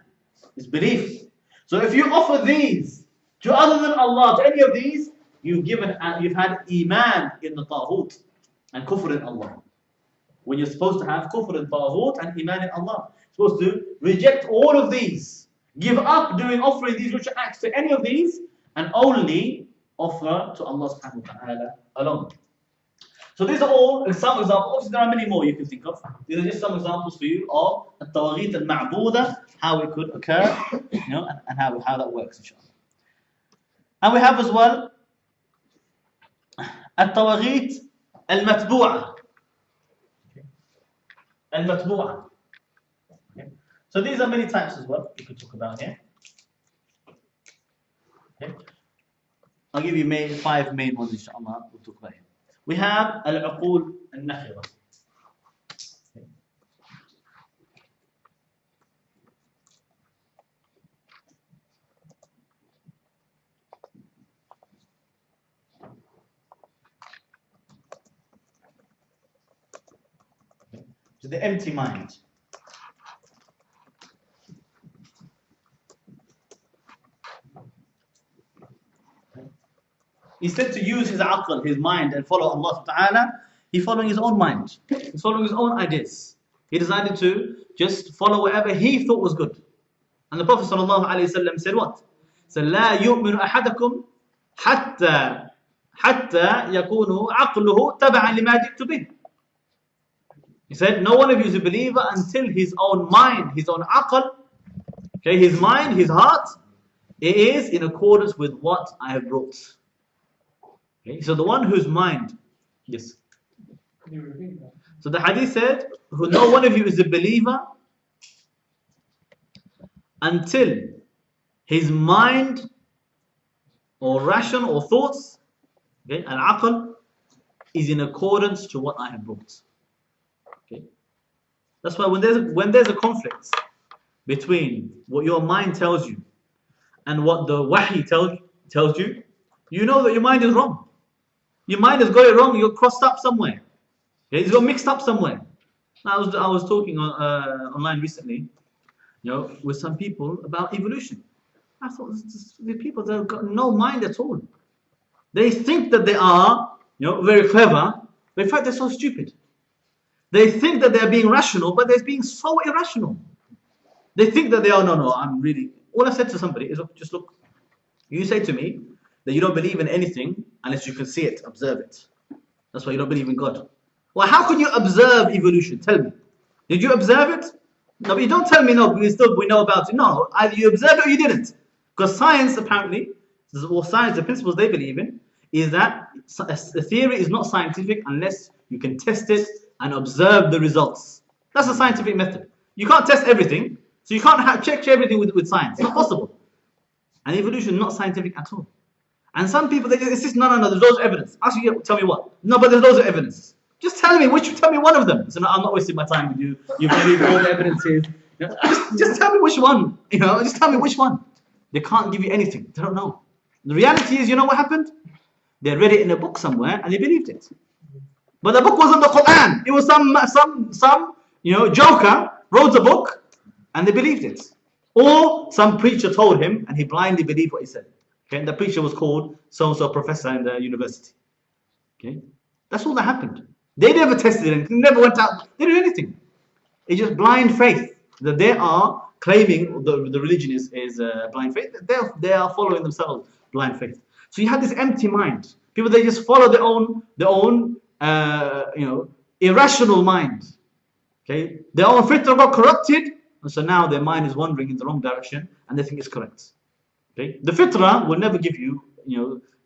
It's belief. So if you offer these to other than Allah, to any of these, you've had iman in the Taghut and kufr in Allah. When you're supposed to have kufr in Taghut and iman in Allah. You're supposed to reject all of these. Give up offering these ritual acts to any of these and only offer to Allah subhanahu wa ta'ala alone. So these are all some examples. Obviously there are many more you can think of. These are just some examples for you of At-taghoot al-mattboodah, how it could occur, and how that works, inshallah. And we have as well At-taghoot al-mattboodah. Al-mattboodah. Okay. So these are many types as well we could talk about here. Okay. I'll give you 5 main ones, inshallah, we'll talk about here. We have al-uqul al-nakhira. So the empty mind. Instead to use his aql, his mind, and follow Allah Ta'ala, he's following his own mind. He's following his own ideas. He decided to just follow whatever he thought was good. And the Prophet ﷺ said what? So, لا يؤمن أحدكم حتى يكون عقله تبعا لما جئت به. He said, no one of you is a believer until his own mind, his own aql, okay, his mind, his heart, it is in accordance with what I have brought. Okay, so the one whose mind, yes. So the hadith said, no one of you is a believer until his mind or ration or thoughts, okay, al-aql, is in accordance to what I have brought. Okay, that's why when there's a conflict between what your mind tells you and what the wahi tells you, you know that your mind is wrong. Your mind has got it wrong. You're crossed up somewhere. Okay, it's got mixed up somewhere. I was talking online recently, with some people about evolution. I thought the people that have got no mind at all. They think that they are, very clever, but in fact they're so stupid. They think that they're being rational, but they're being so irrational. They think that they are, no, I'm really. All I said to somebody is, just look. You say to me that you don't believe in anything unless you can see it, observe it. That's why you don't believe in God. Well, how can you observe evolution? Tell me. Did you observe it? No, but you don't tell me no, we know about it. No, either you observed it or you didn't. Because science, apparently, or science, the principles they believe in, is that a theory is not scientific unless you can test it and observe the results. That's a scientific method. You can't test everything, so you can't check everything with science. It's not possible. And evolution is not scientific at all. And some people, they just insist, no, there's loads of evidence. Actually, tell me what? No, but there's loads of evidence. Just tell me one of them. So no, I'm not wasting my time with you. You believe all the evidence is. Just tell me which one. Just tell me which one. They can't give you anything. They don't know. The reality is, you know what happened? They read it in a book somewhere and they believed it. But the book wasn't the Qur'an. It was some joker wrote a book and they believed it. Or some preacher told him and he blindly believed what he said. Okay, and the preacher was called so-and-so professor in the university. Okay, that's all that happened. They never tested anything, never went out, they didn't do anything. It's just blind faith that they are claiming the religion is blind faith. They are following themselves blind faith. So you have this empty mind. People, they just follow their own irrational mind. Okay, their own fitrah got corrupted, and so now their mind is wandering in the wrong direction, and they think it's correct. Okay, the fitrah will never give you,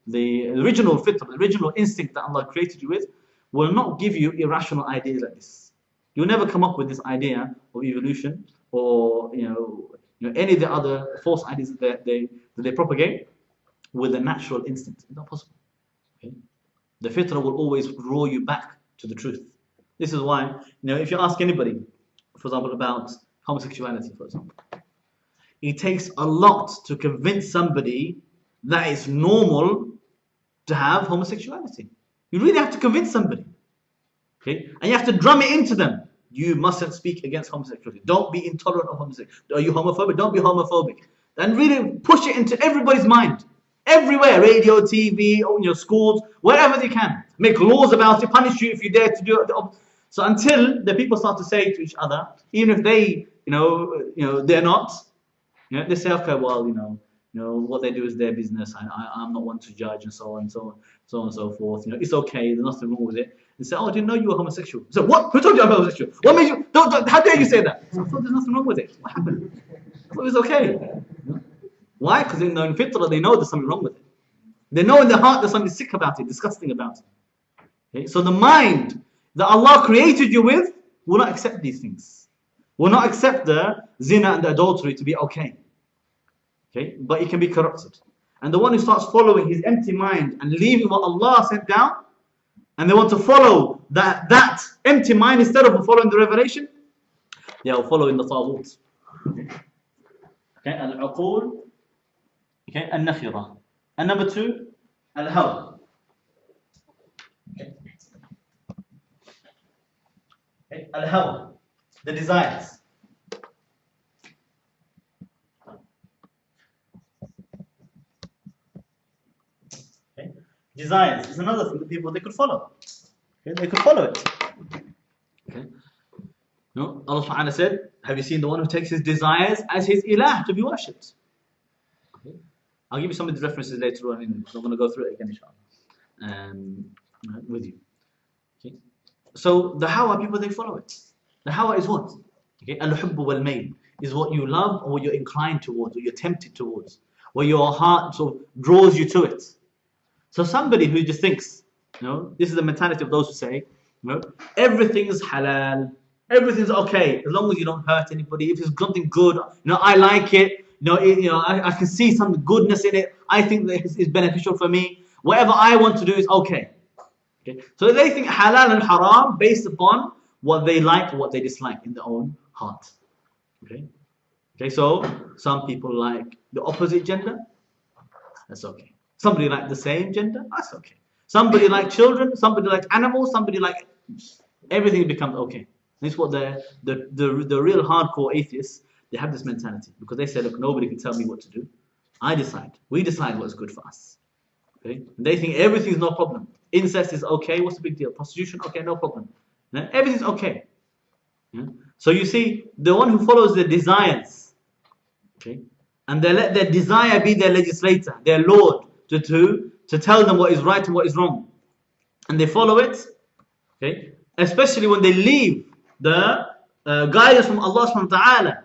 the original fitrah, the original instinct that Allah created you with, will not give you irrational ideas like this. You'll never come up with this idea of evolution or any of the other false ideas that they propagate with a natural instinct. It's not possible. Okay? The fitrah will always draw you back to the truth. This is why, if you ask anybody, for example, about homosexuality, for example, it takes a lot to convince somebody that it's normal to have homosexuality. You really have to convince somebody. Okay? And you have to drum it into them. You mustn't speak against homosexuality. Don't be intolerant of homosexuality. Are you homophobic? Don't be homophobic. And really push it into everybody's mind. Everywhere, radio, TV, schools, wherever they can. Make laws about it, punish you if you dare to do it. So until the people start to say to each other, even if they, they're not, they say, okay, well, what they do is their business. I'm not one to judge, and so on and so forth. It's okay. There's nothing wrong with it. They say, oh, I didn't know you were homosexual. So what? Who told you I'm homosexual? What made you? How dare you say that? So I thought there's nothing wrong with it. What happened? I thought it was okay. Why? Because in fitrah they know there's something wrong with it. They know in their heart there's something sick about it, disgusting about it. Okay? So the mind that Allah created you with will not accept these things. Will not accept the zina and the adultery to be okay. Okay, but it can be corrupted. And the one who starts following his empty mind and leaving what Allah sent down, and they want to follow that empty mind instead of following the revelation, they are following the Taghout. Okay, al-uqul, okay, al-nakhira. And number 2, al-hawa. Okay, al-hawa, the desires. Desires is another thing that people they could follow. Okay, they could follow it. Okay. Allah subhanahu wa ta'ala said, have you seen the one who takes his desires as his ilah to be worshipped? Okay. I'll give you some of the references later on, because I'm going to go through it again, inshallah, with you. Okay. So the hawa, people they follow it. The hawa is what? Okay, al-hubbu wal-mayl is what you love or what you're inclined towards, or you're tempted towards, or your heart sort of draws you to it. So somebody who just thinks, this is the mentality of those who say, You know, everything is halal. Everything's okay as long as you don't hurt anybody. If it's something good, I like it. I can see some goodness in it. I think that it's beneficial for me. Whatever I want to do is okay. Okay. So they think halal and haram based upon what they like or what they dislike in their own heart. Okay. Okay. So some people like the opposite gender. That's okay. Somebody like the same gender. That's okay. Somebody like children. Somebody like animals. Somebody like everything becomes okay. This is what the real hardcore atheists, they have this mentality, because they say, look, nobody can tell me what to do. I decide. We decide what's good for us. Okay? And they think everything's no problem. Incest is okay. What's the big deal? Prostitution, okay, no problem. Yeah? Everything's okay. Yeah? So you see, the one who follows their desires, okay, and they let their desire be their legislator, their Lord, to tell them what is right and what is wrong, and they follow it. Okay, especially when they leave the guidance from Allah subhanahu wa ta'ala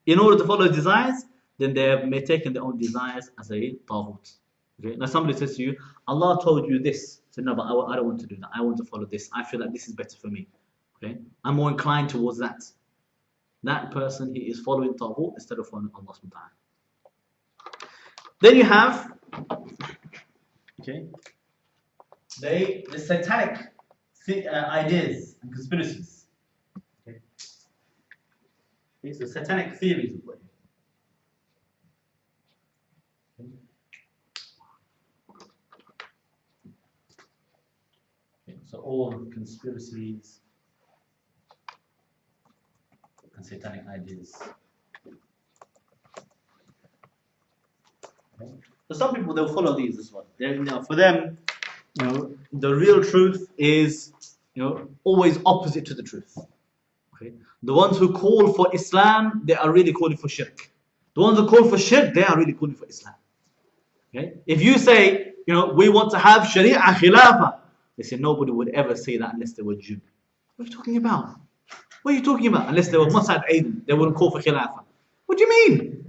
in order to follow His desires, then they have taken their own desires as a Taghut. Okay? Now somebody says to you, Allah told you this. So no, but I don't want to do that. I want to follow this. I feel like this is better for me. Okay? I'm more inclined towards that. That person, he is following Taghut instead of following Allah subhanahu wa ta'ala. Then you have, okay, the satanic ideas and conspiracies. Okay. These are satanic theories. Okay. So all conspiracies and satanic ideas. Okay. So some people, they'll follow these as well. For them, the real truth is, always opposite to the truth. Okay? The ones who call for Islam, they are really calling for shirk. The ones who call for shirk, they are really calling for Islam. Okay? If you say, we want to have Sharia Khilafah, they say nobody would ever say that unless they were Jew. What are you talking about? What are you talking about? Unless they were Mossad Aiden, they wouldn't call for Khilafah. What do you mean?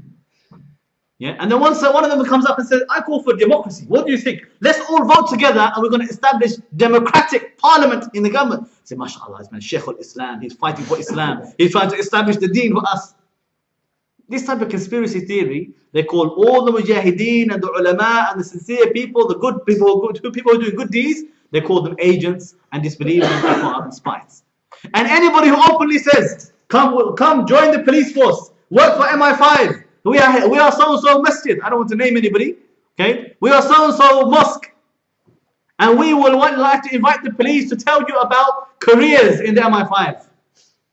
Yeah, and then once one of them comes up and says, I call for democracy. What do you think? Let's all vote together and we're going to establish democratic parliament in the government. Say, mashallah, this man, Shaykh al-Islam, he's fighting for Islam. He's trying to establish the deen for us. This type of conspiracy theory, they call all the mujahideen and the ulama and the sincere people, the good people, people who are doing good deeds, they call them agents and disbelievers and people are spies. And anybody who openly says, come join the police force, work for MI5, we are so-and-so masjid. I don't want to name anybody. Okay? We are so-and-so mosque. And we will like to invite the police to tell you about careers in the MI5.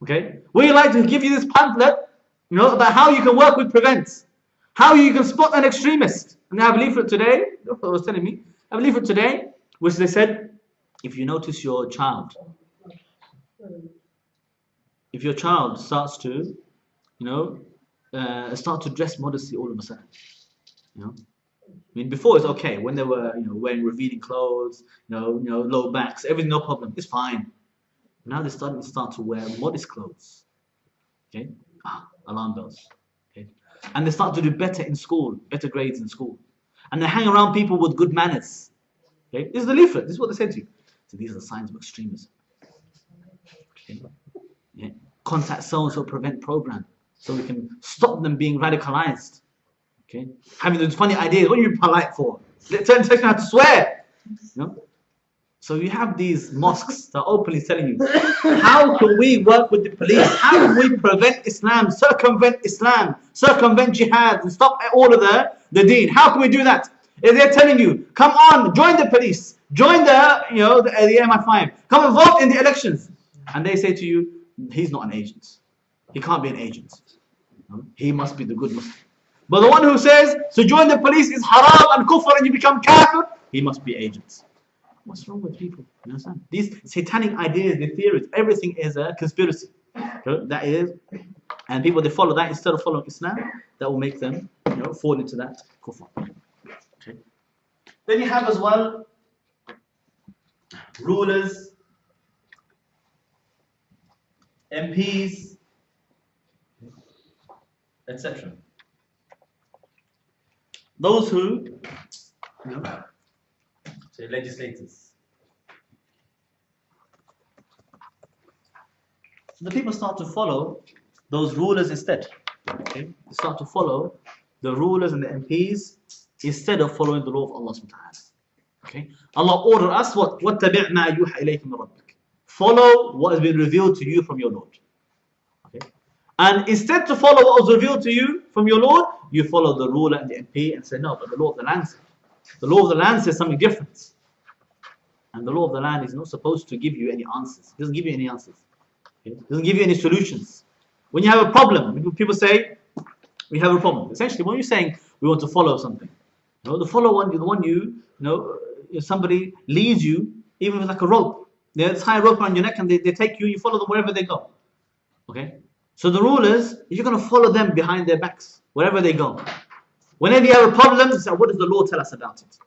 Okay? We like to give you this pamphlet, about how you can work with prevent. How you can spot an extremist. And I have a leaflet today, Dr. was telling me, I have a leaflet today, which they said, if you notice your child, if your child starts to, start to dress modestly all of a sudden. I mean, before it's okay when they were, wearing revealing clothes, low backs, everything no problem, it's fine. Now they're starting to wear modest clothes. Okay, alarm bells. Okay, and they start to do better in school, better grades in school, and they hang around people with good manners. Okay, this is the leaflet. This is what they said to you. So these are the signs of extremism. Okay, yeah. Contact so-and-so prevent program, so we can stop them being radicalized. Okay? Having those funny ideas. What are you polite for? Certain sections have to swear. So you have these mosques that are openly telling you, how can we work with the police? How can we prevent Islam, circumvent jihad, and stop all of the deen? How can we do that? If they're telling you, come on, join the police, join the MI5, come and vote in the elections. And they say to you, he's not an agent. He can't be an agent. He must be the good Muslim. But the one who says, so join the police is haram and kufr and you become kafir, he must be agents. What's wrong with people? You understand? These satanic ideas, the theories, everything is a conspiracy. That is, and people, they follow that instead of following Islam, that will make them fall into that kufr. Okay. Then you have as well rulers, MPs, etc. Those who, say legislators. So the people start to follow those rulers instead. Okay? They start to follow the rulers and the MPs instead of following the law of Allah subhanahu wa ta'ala. Okay? Allah ordered us what? وَاتَّبِعْ مَا يُوحَى إِلَيْكَ مِنْ رَبِّكَ. Follow what has been revealed to you from your Lord. Okay? And instead to follow what was revealed to you from your Lord, you follow the ruler and the MP and say, no, but the law of the land says. The law of the land says something different. And the law of the land is not supposed to give you any answers. It doesn't give you any answers. Okay? It doesn't give you any solutions. When you have a problem, people say, we have a problem. Essentially, when you're saying we want to follow something, the follow one, the one if somebody leads you, even with like a rope, there's tie a rope around your neck and they take you, you follow them wherever they go. Okay? So the rulers, you're going to follow them behind their backs, wherever they go. Whenever you have a problem, they say, what does the law tell us about it?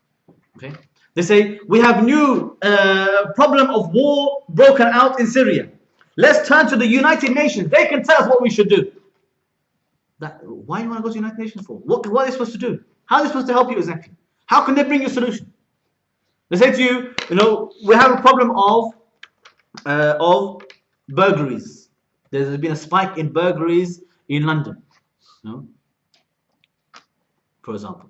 Okay? They say, we have new problem of war broken out in Syria. Let's turn to the United Nations. They can tell us what we should do. Why do you want to go to the United Nations for? What are they supposed to do? How are they supposed to help you exactly? How can they bring you a solution? They say to you, we have a problem of burglaries. There's been a spike in burglaries in London, for example.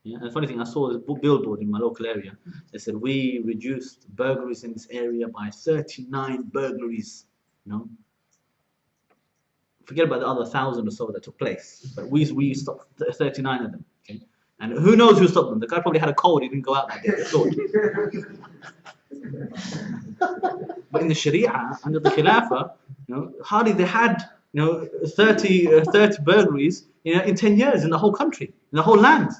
Yeah, and the funny thing, I saw a billboard in my local area. They said, we reduced burglaries in this area by 39 burglaries. Forget about the other 1,000 or so that took place. But we stopped 39 of them. Okay? And who knows who stopped them? The guy probably had a cold, he didn't go out that day. But in the Sharia, under the Khilafah, hardly they had 30 burglaries in 10 years in the whole country, in the whole land.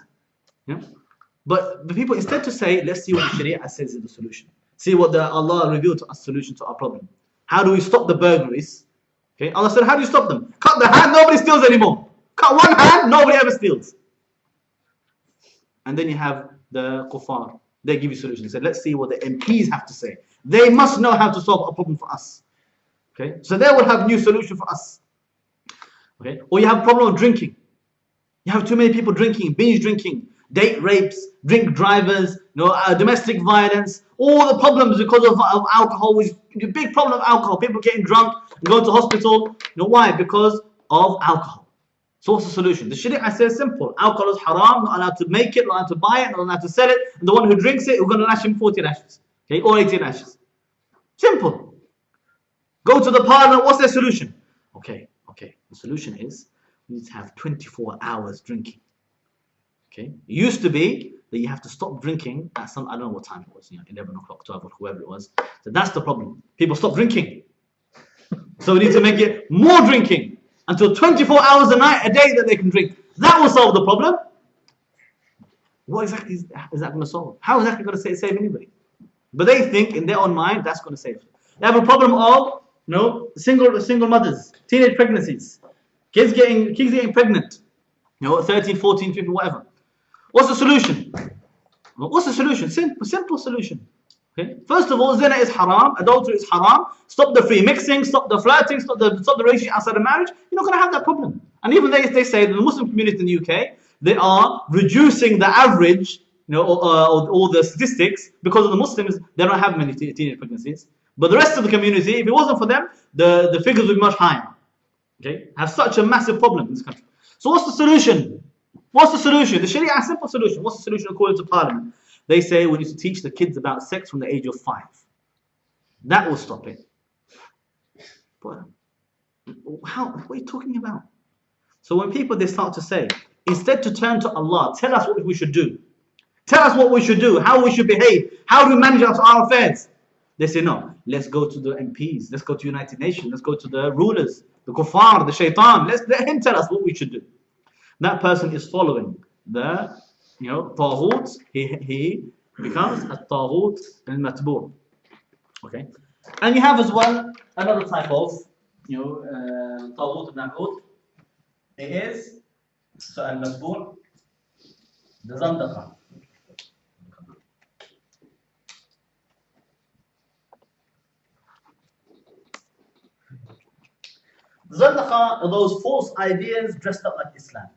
But the people, instead to say, let's see what the Sharia says is the solution. See what Allah revealed to us solution to our problem. How do we stop the burglaries? Okay, Allah said, how do you stop them? Cut the hand, nobody steals anymore. Cut one hand, nobody ever steals. And then you have the kuffar. They give you solutions. They said, let's see what the MPs have to say. They must know how to solve a problem for us. Okay, so they will have a new solution for us. Okay, or you have a problem of drinking. You have too many people drinking, binge drinking, date rapes, drink drivers, domestic violence, all the problems because of alcohol, which is a big problem of alcohol. People getting drunk and going to hospital. Why? Because of alcohol. So what's the solution? The Sharia says simple. Alcohol is haram, not allowed to make it, not allowed to buy it, not allowed to sell it. And the one who drinks it, we're going to lash him 40 lashes. Okay, or 80 lashes. Simple. Go to the parliament, what's their solution? Okay. The solution is we need to have 24 hours drinking. Okay, it used to be that you have to stop drinking at I don't know what time it was, 11 o'clock, 12 o'clock, whoever it was. So that's the problem. People stop drinking. So we need to make it more drinking until 24 hours a day that they can drink. That will solve the problem. What exactly is that going to solve? How is that going to save anybody? But they think in their own mind that's going to save them. They have a problem of single mothers, teenage pregnancies, kids getting pregnant, 13, 14, 15, whatever. What's the solution? What's the solution? Simple solution. Okay. First of all, zina is haram, adultery is haram. Stop the free mixing, stop the flirting, stop the relationship outside of marriage. You're not going to have that problem. And even they say that the Muslim community in the UK, they are reducing the average, all the statistics because of the Muslims. They don't have many teenage pregnancies. But the rest of the community, if it wasn't for them, the figures would be much higher. Okay, have such a massive problem in this country. So what's the solution? What's the solution? The Sharia has a simple solution. What's the solution according to Parliament? They say we need to teach the kids about sex from the age of 5. That will stop it. But what are you talking about? So when people, they start to say, instead to turn to Allah, tell us what we should do. Tell us what we should do, how we should behave, how do we manage our affairs. They say, no, let's go to the MPs, let's go to United Nations, let's go to the rulers, the kuffar, the shaitan, let him tell us what we should do. That person is following the Taghut, he becomes At-taghoot, al-mattboodah. Okay? And you have as well another type of Taghut and Taghut. It is al-mattboodah, the Zandaqa. Zandaqa are those false ideas dressed up like Islam.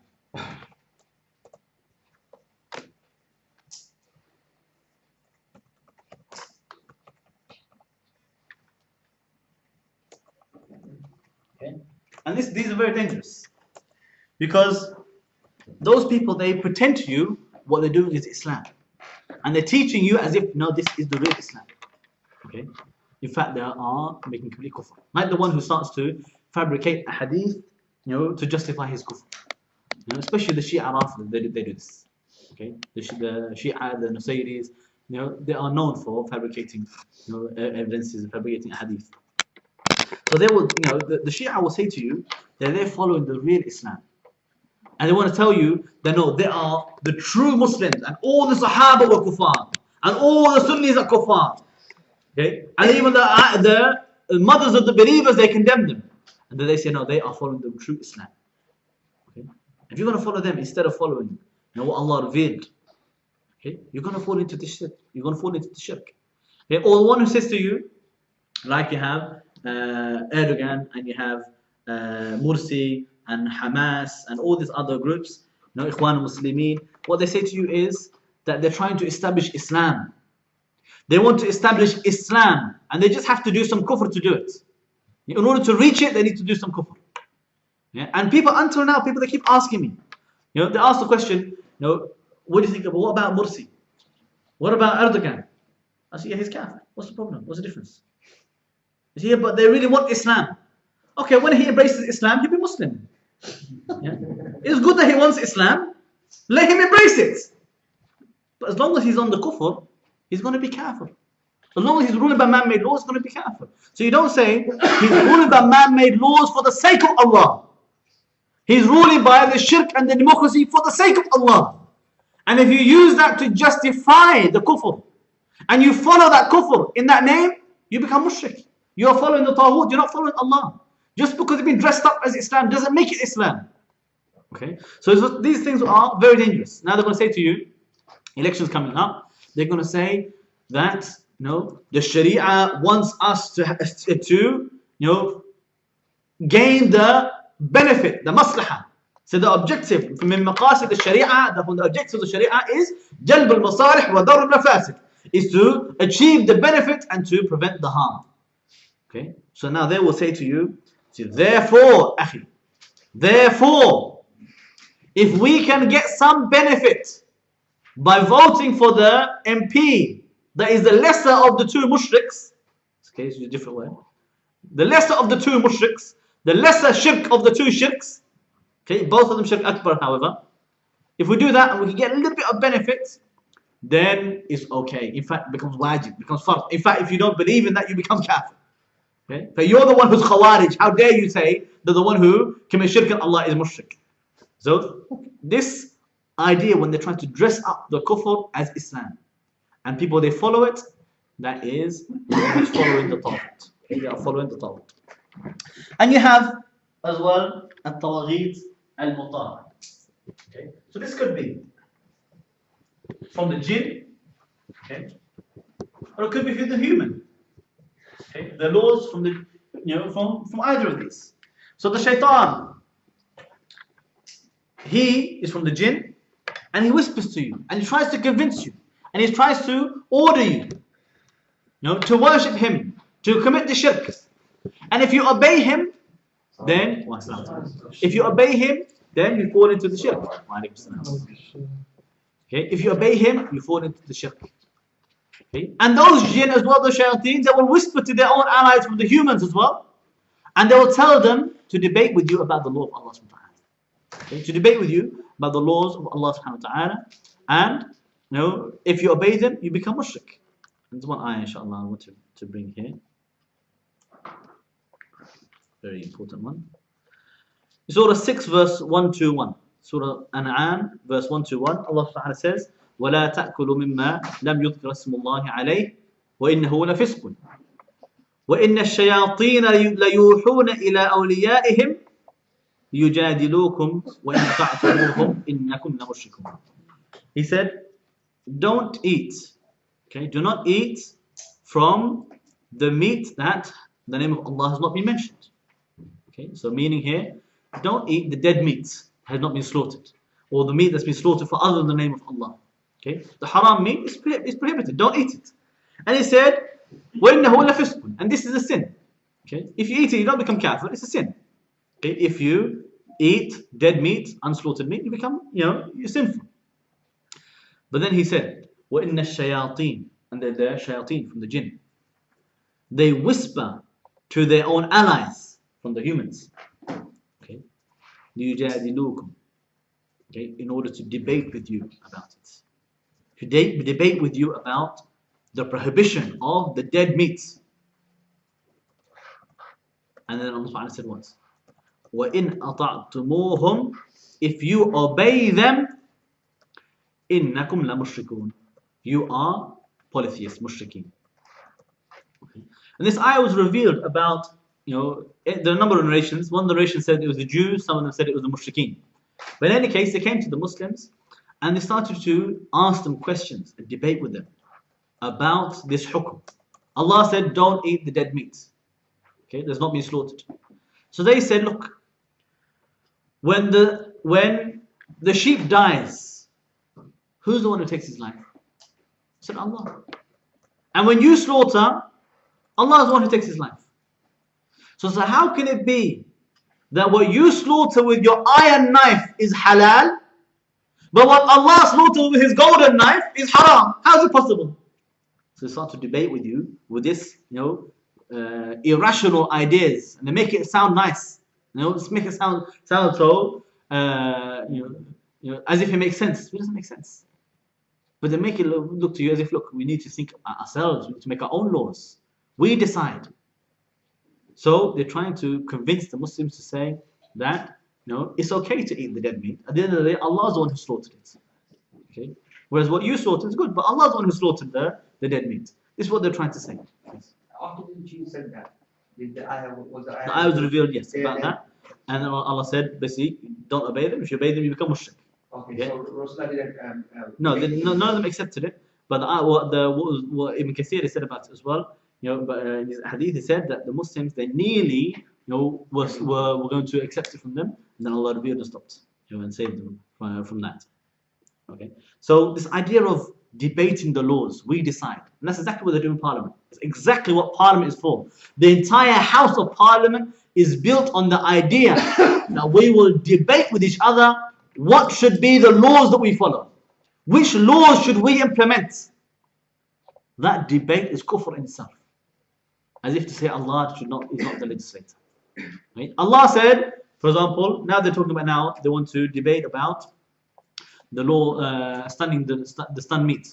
And these are very dangerous. Because those people, they pretend to you what they're doing is Islam. And they're teaching you as if, no, this is the real Islam. Okay? In fact, they are making complete kufr. Like the one who starts to fabricate a hadith, to justify his kufr. Especially the Shia Rafid, they do this. Okay? The Shia, the Nusayris, they are known for fabricating evidences, fabricating a hadith. So they will, the Shia will say to you that they're following the real Islam. And they want to tell you that no, they are the true Muslims, and all the Sahaba were kuffar, and all the Sunnis are kuffar. Okay? And even the mothers of the believers, they condemn them. And then they say no, they are following the true Islam. Okay? If you're going to follow them instead of following what Allah revealed, okay, you're going to fall into the shirk. You're going to fall into the shirk. Okay? Or the one who says to you, like you have Erdogan, and you have Mursi, and Hamas, and all these other groups, Ikhwan al-Muslimin, what they say to you is that they're trying to establish Islam. They want to establish Islam, and they just have to do some kufr to do it. In order to reach it, they need to do some kufr. Yeah? And people, until now, they keep asking me. They ask the question, what do you think about, what about Mursi? What about Erdogan? I say, yeah, he's kafir. What's the problem? What's the difference? He said, yeah, but they really want Islam. Okay, when he embraces Islam, he'll be Muslim. Yeah? It's good that he wants Islam. Let him embrace it. But as long as he's on the kufr, he's going to be kafir. As long as he's ruling by man-made laws, he's going to be kafir. So you don't say he's ruling by man-made laws for the sake of Allah. He's ruling by the shirk and the democracy for the sake of Allah. And if you use that to justify the kufr, and you follow that kufr in that name, you become mushrik. You are following the Taghout, you're not following Allah. Just because you've been dressed up as Islam doesn't make it Islam. Okay? So these things are very dangerous. Now they're going to say to you, elections coming up, they're going to say that the Sharia wants us to gain the benefit, the maslahah. So the objective from maqasid al-Sharia, the objective of the Sharia is jalb al-masalih wa dar al-mafasid, is to achieve the benefit and to prevent the harm. Okay? So now they will say to you, therefore, if we can get some benefit by voting for the MP that is the lesser of the two mushriks, okay, it's a different way, the lesser of the two mushriks, the lesser shirk of the two shirks, okay, both of them shirk akbar, however, if we do that and we can get a little bit of benefit, then it's okay. In fact, it becomes wajib, becomes fard. In fact, if you don't believe in that, you become kafir. Okay? But you're the one who's khawarij. How dare you say that the one who commits shirk in Allah is mushrik? So this idea, when they're trying to dress up the kufr as Islam, and people they follow it, that is following the Taghut. Okay? They are following the Taghut. And you have as well al-Tagweet, al-mutaah. Okay? So this could be from the jinn, okay? Or it could be from the human. Okay? The laws from the from either of these. So the shaitan, he is from the jinn, and he whispers to you, and he tries to convince you, and he tries to order you, to worship him, to commit the shirk. And if you obey him, then you fall into the shirk. Okay? If you obey him, you fall into the shirk. Okay? And those jinn as well, the shayateen, they will whisper to their own allies from the humans as well, and they will tell them to debate with you about the law of Allah subhanahu wa ta'ala. Okay? To debate with you about the laws of Allah subhanahu wa ta'ala, and if you obey them, you become mushrik. There's one ayah, inshallah, I want to bring here. Very important one. Surah 6 verse 121. Surah An'am verse 121. Allah subhanahu wa ta'ala says, وَلَا تَأْكُلُوا مِمَّا لَمْ يُذْكَرَ اسْمُ اللَّهِ عَلَيْهِ وَإِنَّهُ لَفِسْقٌ وَإِنَّ الشَّيَاطِينَ لَيُوحُونَ إِلَىٰ أَوْلِيَائِهِمْ لِيُجَادِلُوكُمْ وَإِنْ تَعْتَمُوهُمْ إِنَّكُمْ لَمُشْرِكُونَ. He said, don't eat, okay, do not eat from the meat that the name of Allah has not been mentioned. Okay, so meaning here, don't eat the dead meat that has not been slaughtered, or the meat that's been slaughtered for other than the name of Allah. Okay, the haram meat is prohibited. Don't eat it. And he said, وَإِنَّهُ لَفِسْقٌ, and this is a sin. Okay, if you eat it, you don't become kafir. It's a sin. Okay, if you eat dead meat, unslaughtered meat, you become, you're sinful. But then he said, وَإِنَّ الشَّيَاطِينَ, and they're shayateen from the jinn. They whisper to their own allies from the humans. Okay, لِيُجَادِلُوكُمْ. Okay, in order to debate with you about it. To debate with you about the prohibition of the dead meats. And then Allah said what? وَإِنْ أَطَعْتُمُوهُمْ, if you obey them, إِنَّكُمْ لَمُشْرِكُونَ, you are polytheists, mushrikeen. Okay. And this ayah was revealed about, there are a number of narrations. One narration said it was the Jews, some of them said it was the mushrikeen. But in any case, they came to the Muslims and they started to ask them questions and debate with them about this hukum. Allah said, don't eat the dead meat. Okay, there's not been slaughtered. So they said, look, when the sheep dies, who's the one who takes his life? I said, Allah. And when you slaughter, Allah is the one who takes his life. So how can it be that what you slaughter with your iron knife is halal, but what Allah slaughtered with his golden knife is haram? How is it possible? So they start to debate with you with this, irrational ideas, and they make it sound nice. Just make it sound so, as if it makes sense. It doesn't make sense. But they make it look to you as if, look, we need to think ourselves. We need to make our own laws. We decide. So they're trying to convince the Muslims to say that it's okay to eat the dead meat. At the end of the day, Allah is the one who slaughtered it. Okay. Whereas what you slaughtered is good, but Allah is the one who slaughtered the dead meat. This is what they're trying to say. Yes. After the Jew said that, the ayah was the ayah. The ayah was revealed, yes, about that. And then Allah said, basically, don't obey them. If you obey them, you become mushrik. Okay, yeah? so Rasulullah didn't. None of them accepted it. But what Ibn Kathir said about it as well, but in his hadith he said that the Muslims, they nearly were going to accept it from them, and then Allah revealed and stopped, and saved them from that. Okay, so this idea of debating the laws, we decide, and that's exactly what they do in Parliament. It's exactly what Parliament is for. The entire House of Parliament is built on the idea that we will debate with each other what should be the laws that we follow. Which laws should we implement? That debate is kufr in itself. As if to say Allah is not the legislator. Right? Allah said, for example, now they're talking about they want to debate about the law stunning the stunned meat.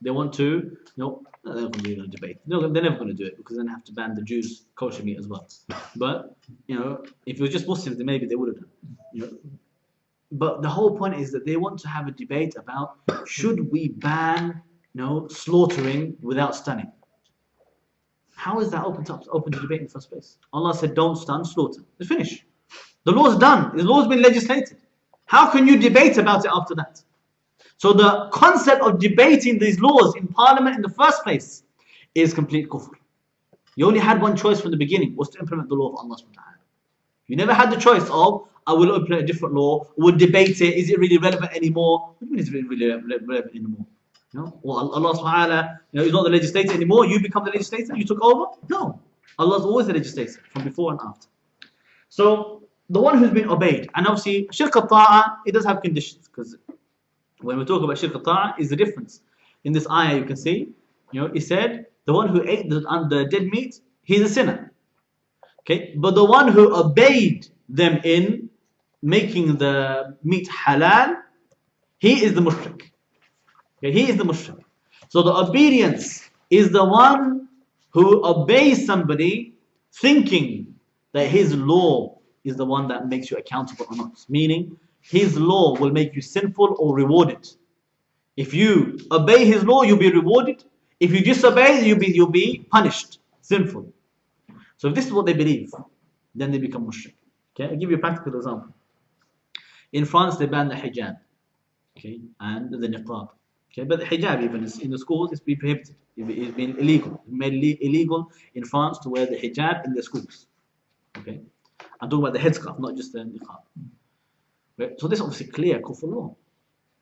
They want to, they're not going to debate. No, they're never going to do it because then they have to ban the Jews' kosher meat as well. But if it was just Muslims, then maybe they would have done. But the whole point is that they want to have a debate about should we ban slaughtering without stunning. How is that open to debate in the first place? Allah said don't stun, slaughter. It's finished. The law's done. The law's been legislated. How can you debate about it after that? So the concept of debating these laws in Parliament in the first place is complete kufr. You only had one choice from the beginning, was to implement the law of Allah subhanahu wa ta'ala. You never had the choice of, I will implement a different law, we'll debate it, is it really relevant anymore? What do you mean is it really relevant anymore? Well, Allah subhanahu wa ta'ala is not the legislator anymore, you become the legislator, you took over? No. Allah is always the legislator, from before and after. So, the one who's been obeyed, and obviously, shirk al-ta'ah, it does have conditions, because when we talk about shirk al-ta'ah, is the difference. In this ayah you can see, it said, the one who ate the dead meat, he's a sinner. Okay, but the one who obeyed them in making the meat halal, he is the mushrik. Okay, he is the mushrik. So the obedience is the one who obeys somebody thinking that his law is the one that makes you accountable or not. Meaning, his law will make you sinful or rewarded. If you obey his law, you'll be rewarded. If you disobey, you'll be punished, sinful. So if this is what they believe, then they become mushrik. Okay, I'll give you a practical example. In France, they banned the hijab, okay, and the niqab. Okay, but the hijab, even in the schools, it's been prohibited. It's been illegal. It's made illegal in France to wear the hijab in the schools. Okay, I'm talking about the headscarf, not just the niqab. Right? So this is obviously clear kufr law.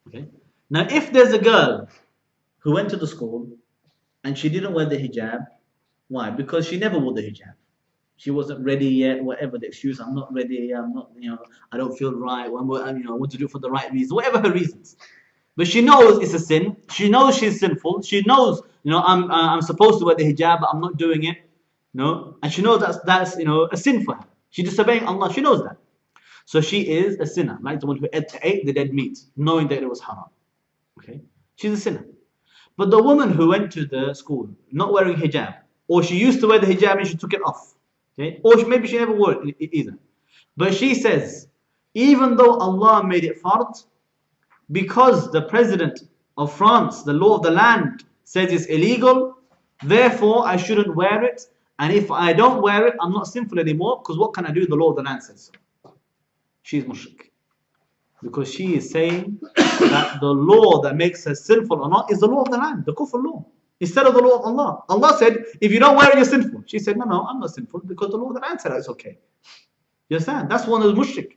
Okay, now if there's a girl who went to the school and she didn't wear the hijab, why? Because she never wore the hijab. she wasn't ready yet, whatever the excuse, I'm not ready, I'm not, I don't feel right, I want to do it for the right reason, whatever her reasons. But she knows it's a sin. She knows she's sinful. She knows, I'm supposed to wear the hijab, but I'm not doing it. And she knows that's a sin for her. She's disobeying Allah. She knows that. So she is a sinner, like the one who ate the dead meat, knowing that it was haram. Okay, she's a sinner. But the woman who went to the school not wearing hijab, or she used to wear the hijab and she took it off, okay, or maybe she never wore it either. But she says, even though Allah made it fard, because the president of France, the law of the land, says it's illegal, therefore I shouldn't wear it. And if I don't wear it, I'm not sinful anymore, because what can I do? The law of the land says so. She's mushrik. Because she is saying that the law that makes her sinful or not is the law of the land, the kufr law, instead of the law of Allah. Allah said, if you don't wear it, you're sinful. She said, no, I'm not sinful, because the law of the land said it's okay. You understand? That's one of the mushrik.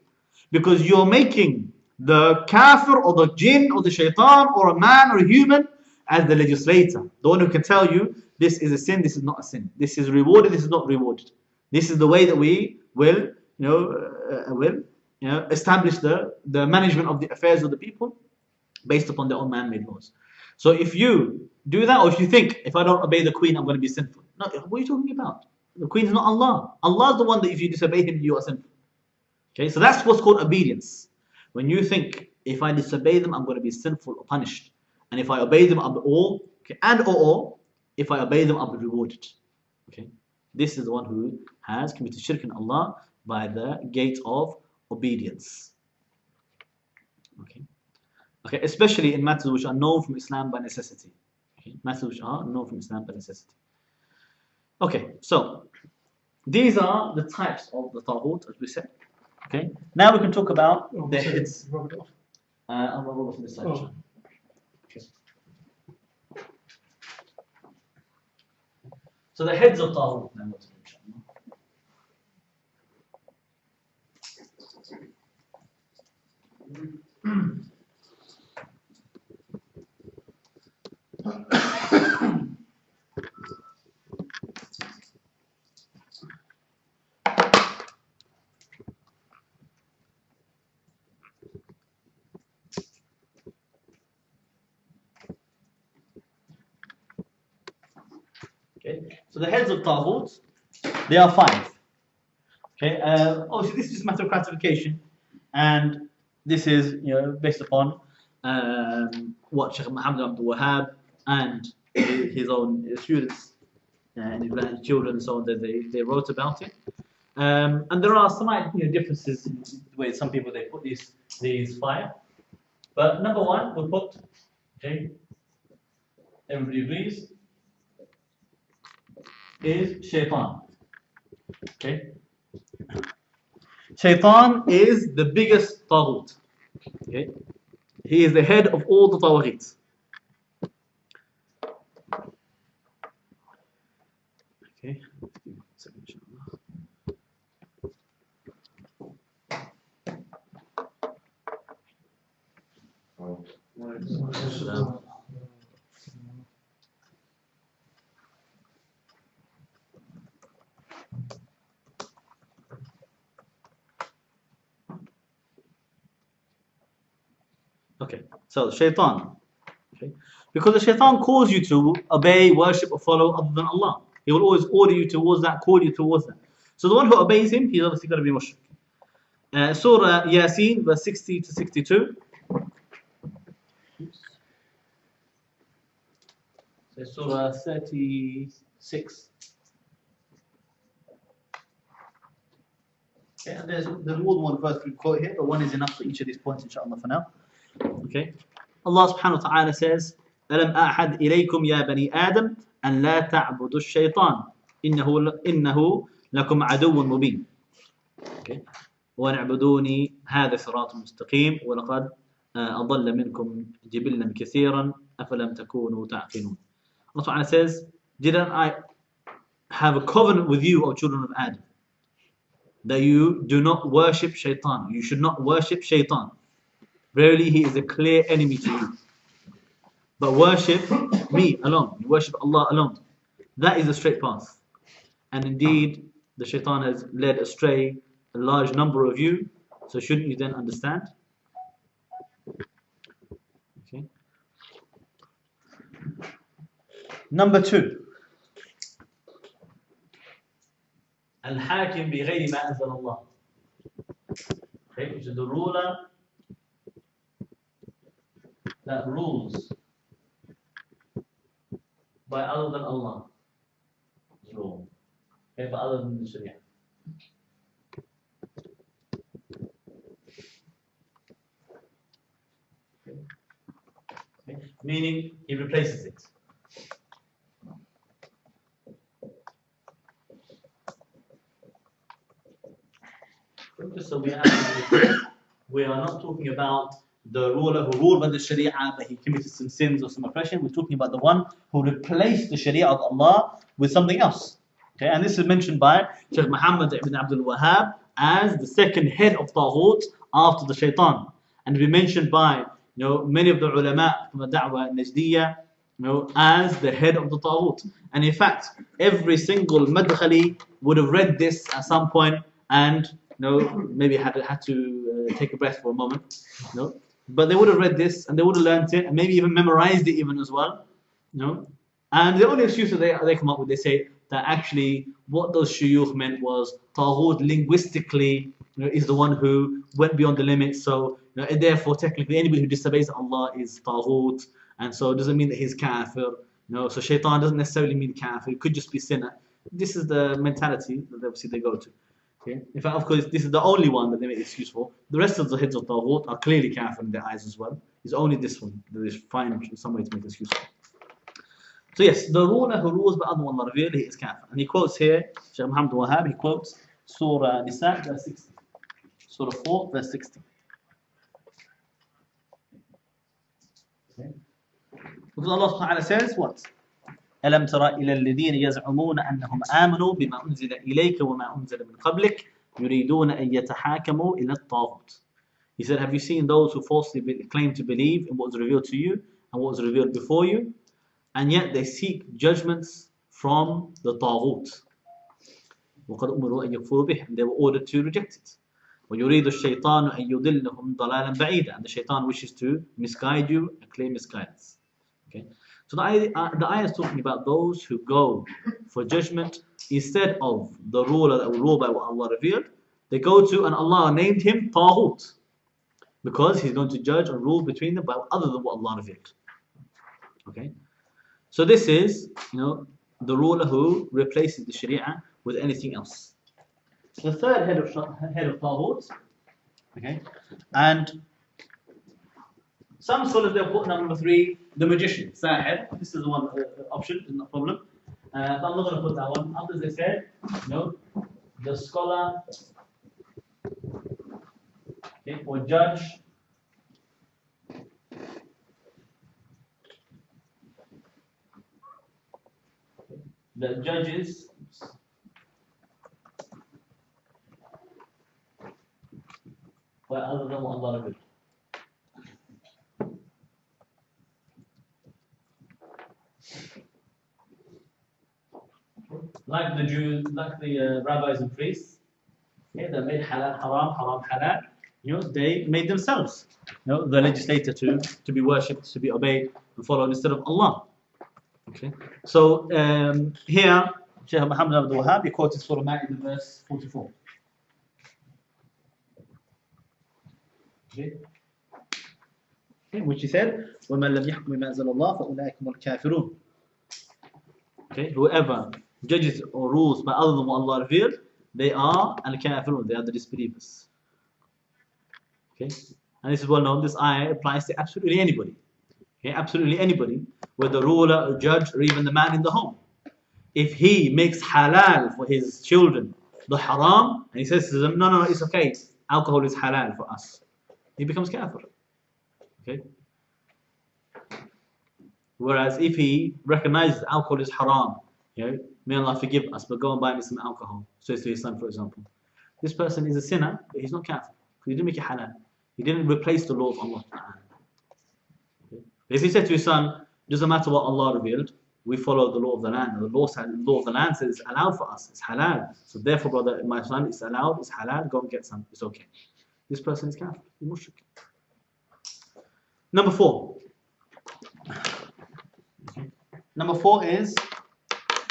Because you're making the kafir or the jinn or the shaitan or a man or a human as the legislator, the one who can tell you this is a sin, this is not a sin, this is rewarded, this is not rewarded, this is the way that we will establish the management of the affairs of the people based upon their own man-made laws. So if you do that, or if you think, if I don't obey the queen, I'm going to be sinful. No, what are you talking about? The queen is not Allah. Allah is the one that if you disobey him, you are sinful. Okay, so that's what's called obedience. When you think, if I disobey them, I'm going to be sinful or punished. And if I obey them, if I obey them, I'll be rewarded. Okay, this is the one who has committed shirk in Allah by the gate of obedience. Okay, especially in matters which are known from Islam by necessity. Okay, matters which are known from Islam by necessity. Okay, so these are the types of the Taghut, as we said. Okay, now we can talk about the heads. I'll roll off this side. Okay. So the heads of Taghut now. Okay, so the heads of Taghut, they are 5. Okay, obviously this is a matter of classification, and this is based upon what Shaykh Muhammad Abdul Wahhab and his own students and his children and so on, that they wrote about it. And there are slight differences in the way some people they put these 5. But number 1 we'll put, okay, everybody agrees, is shaitan. Okay, shaitan is the biggest taghut. Okay, he is the head of all the tawaghit. Okay, okay, so shaitan. Okay, because the shaitan calls you to obey, worship, or follow other than Allah. He will always order you towards that, call you towards that. So the one who obeys him, he's obviously going to be mushrik. Surah Yasin, verse 60 to 62. So Surah 36. Okay, and there's more than one verse we quote here, but one is enough for each of these points, inshallah, for now. Okay, Allah subhanahu wa ta'ala says, أَلَمْ أَعْحَدْ إِلَيْكُمْ يَا بَنِي آدَمَ أَنْ لَا تَعْبُدُوا الشَّيْطَانَ إِنَّهُ لَكُمْ عَدُوٌّ مُبِينٌ. Okay, وَنَعْبُدُونِي هَذَا صِرَاطٌ مُسْتَقِيمٌ وَلَقَدْ أَضَلَّ مِنْكُمْ جِبِلًّا كَثِيرًا أَفَلَمْ تَكُونُوا تَعْقِلُونَ. Allah ta'ala says, didn't I have a covenant with you, O children of Adam, that you do not worship shaitan, you should not worship shaitan. Verily he is a clear enemy to you. But worship me alone, you worship Allah alone. That is the straight path. And indeed, the shaitan has led astray a large number of you, so shouldn't you then understand? Okay. Number 2. Al-Hakim بغير ما أنزل الله. Okay, which is the ruler that rules by other than Allah. Rule. Okay, but other than the Sharia. Okay. Meaning he replaces it. Just so we are not talking about the ruler who ruled by the Sharia but he committed some sins or some oppression. We're talking about the one who replaced the Sharia of Allah with something else. Okay, and this is mentioned by Shaykh Muhammad ibn Abdul Wahhab as the second head of Taghut after the Shaitan, and we mentioned by many of the ulama from the Da'wah Najdiyya as the head of the Taghut. And in fact, every single Madkhali would have read this at some point and maybe had to take a breath for a moment. But they would have read this and they would have learned it and maybe even memorized it even as well. And the only excuse that they come up with, they say that actually what those shuyukh meant was Taghut linguistically is the one who went beyond the limits. So therefore technically anybody who disobeys Allah is Taghut, and so it doesn't mean that he's kafir. So shaitan doesn't necessarily mean kafir, it could just be sinner. This is the mentality that obviously they go to. Okay. In fact, of course, this is the only one that they make excuse for. The rest of the heads of Taghut are clearly kafir in their eyes as well. It's only this one that is fine some way to make excuse for. So yes, the ruler who rules by other than Allah revealed, he is kafir. And he quotes here, Shaykh Muhammad Wahhab, he quotes Surah Nisa, verse 60. Surah 4, verse 60. Okay. Because Allah subhanahu wa ta'ala says what? ألم تر إلى الذين يزعمون أنهم آمنوا بما أنزل إليك وما أنزل من قبلك يريدون أن يتحاكموا إلى الطاغوت. He said, have you seen those who falsely claim to believe in what was revealed to you and what was revealed before you, and yet they seek judgments from the Taghut? وقد أمروا أن يكفروا به, and they were ordered to reject it. ويريد الشيطان أن يضلهم ضلالا بعيدا, and the shaitan wishes to misguide you and claim misguidance. Okay. So the ayah is talking about those who go for judgment instead of the ruler that will rule by what Allah revealed. They go to, and Allah named him Taghut, because he's going to judge and rule between them by other than what Allah revealed. Okay, so this is the ruler who replaces the Sharia with anything else. The third head of Taghut, okay, and some scholars they'll put number 3, the magician, Sahir. This is the one option, is not a problem. But I'm not going to put that one. Others they said, the scholar, okay, or judge, the judges by other than what Allah revealed. Like the Jews, like the rabbis and priests, okay, that made halal haram, haram halal. They made themselves, the legislator to be worshipped, to be obeyed and followed instead of Allah. Okay. So here, Shaykh Muhammad Abdul Wahhab, he quoted Surah Ma'idah, verse 44. Okay. Which he said, وَمَنْ لَمْ يَحْكُمْ بِمَا أَنزَلَ اللَّهُ فَأُولَٰئِكَ هُمُ الْكَافِرُونَ. Okay, whoever judges or rules by other than what Allah revealed, they are al-kafirun, they are the disbelievers. Okay, and this is well known. This ayah applies to absolutely anybody. Okay, absolutely anybody, whether ruler or judge or even the man in the home. If he makes halal for his children the haram, and he says to them, no, it's okay, alcohol is halal for us, he becomes kafir. Okay. Whereas if he recognizes alcohol is haram, may Allah forgive us, but go and buy me some alcohol, says to his son, for example. This person is a sinner, but he's not kafir, because he didn't make it halal. He didn't replace the law of Allah. Okay. If he said to his son, doesn't matter what Allah revealed, we follow the law of the land. The law of the land says it's allowed for us, it's halal. So therefore, brother, my son, it's allowed, it's halal, go and get some, it's okay. This person is kafir, he's mushrik. Number 4. Okay. Number 4 is,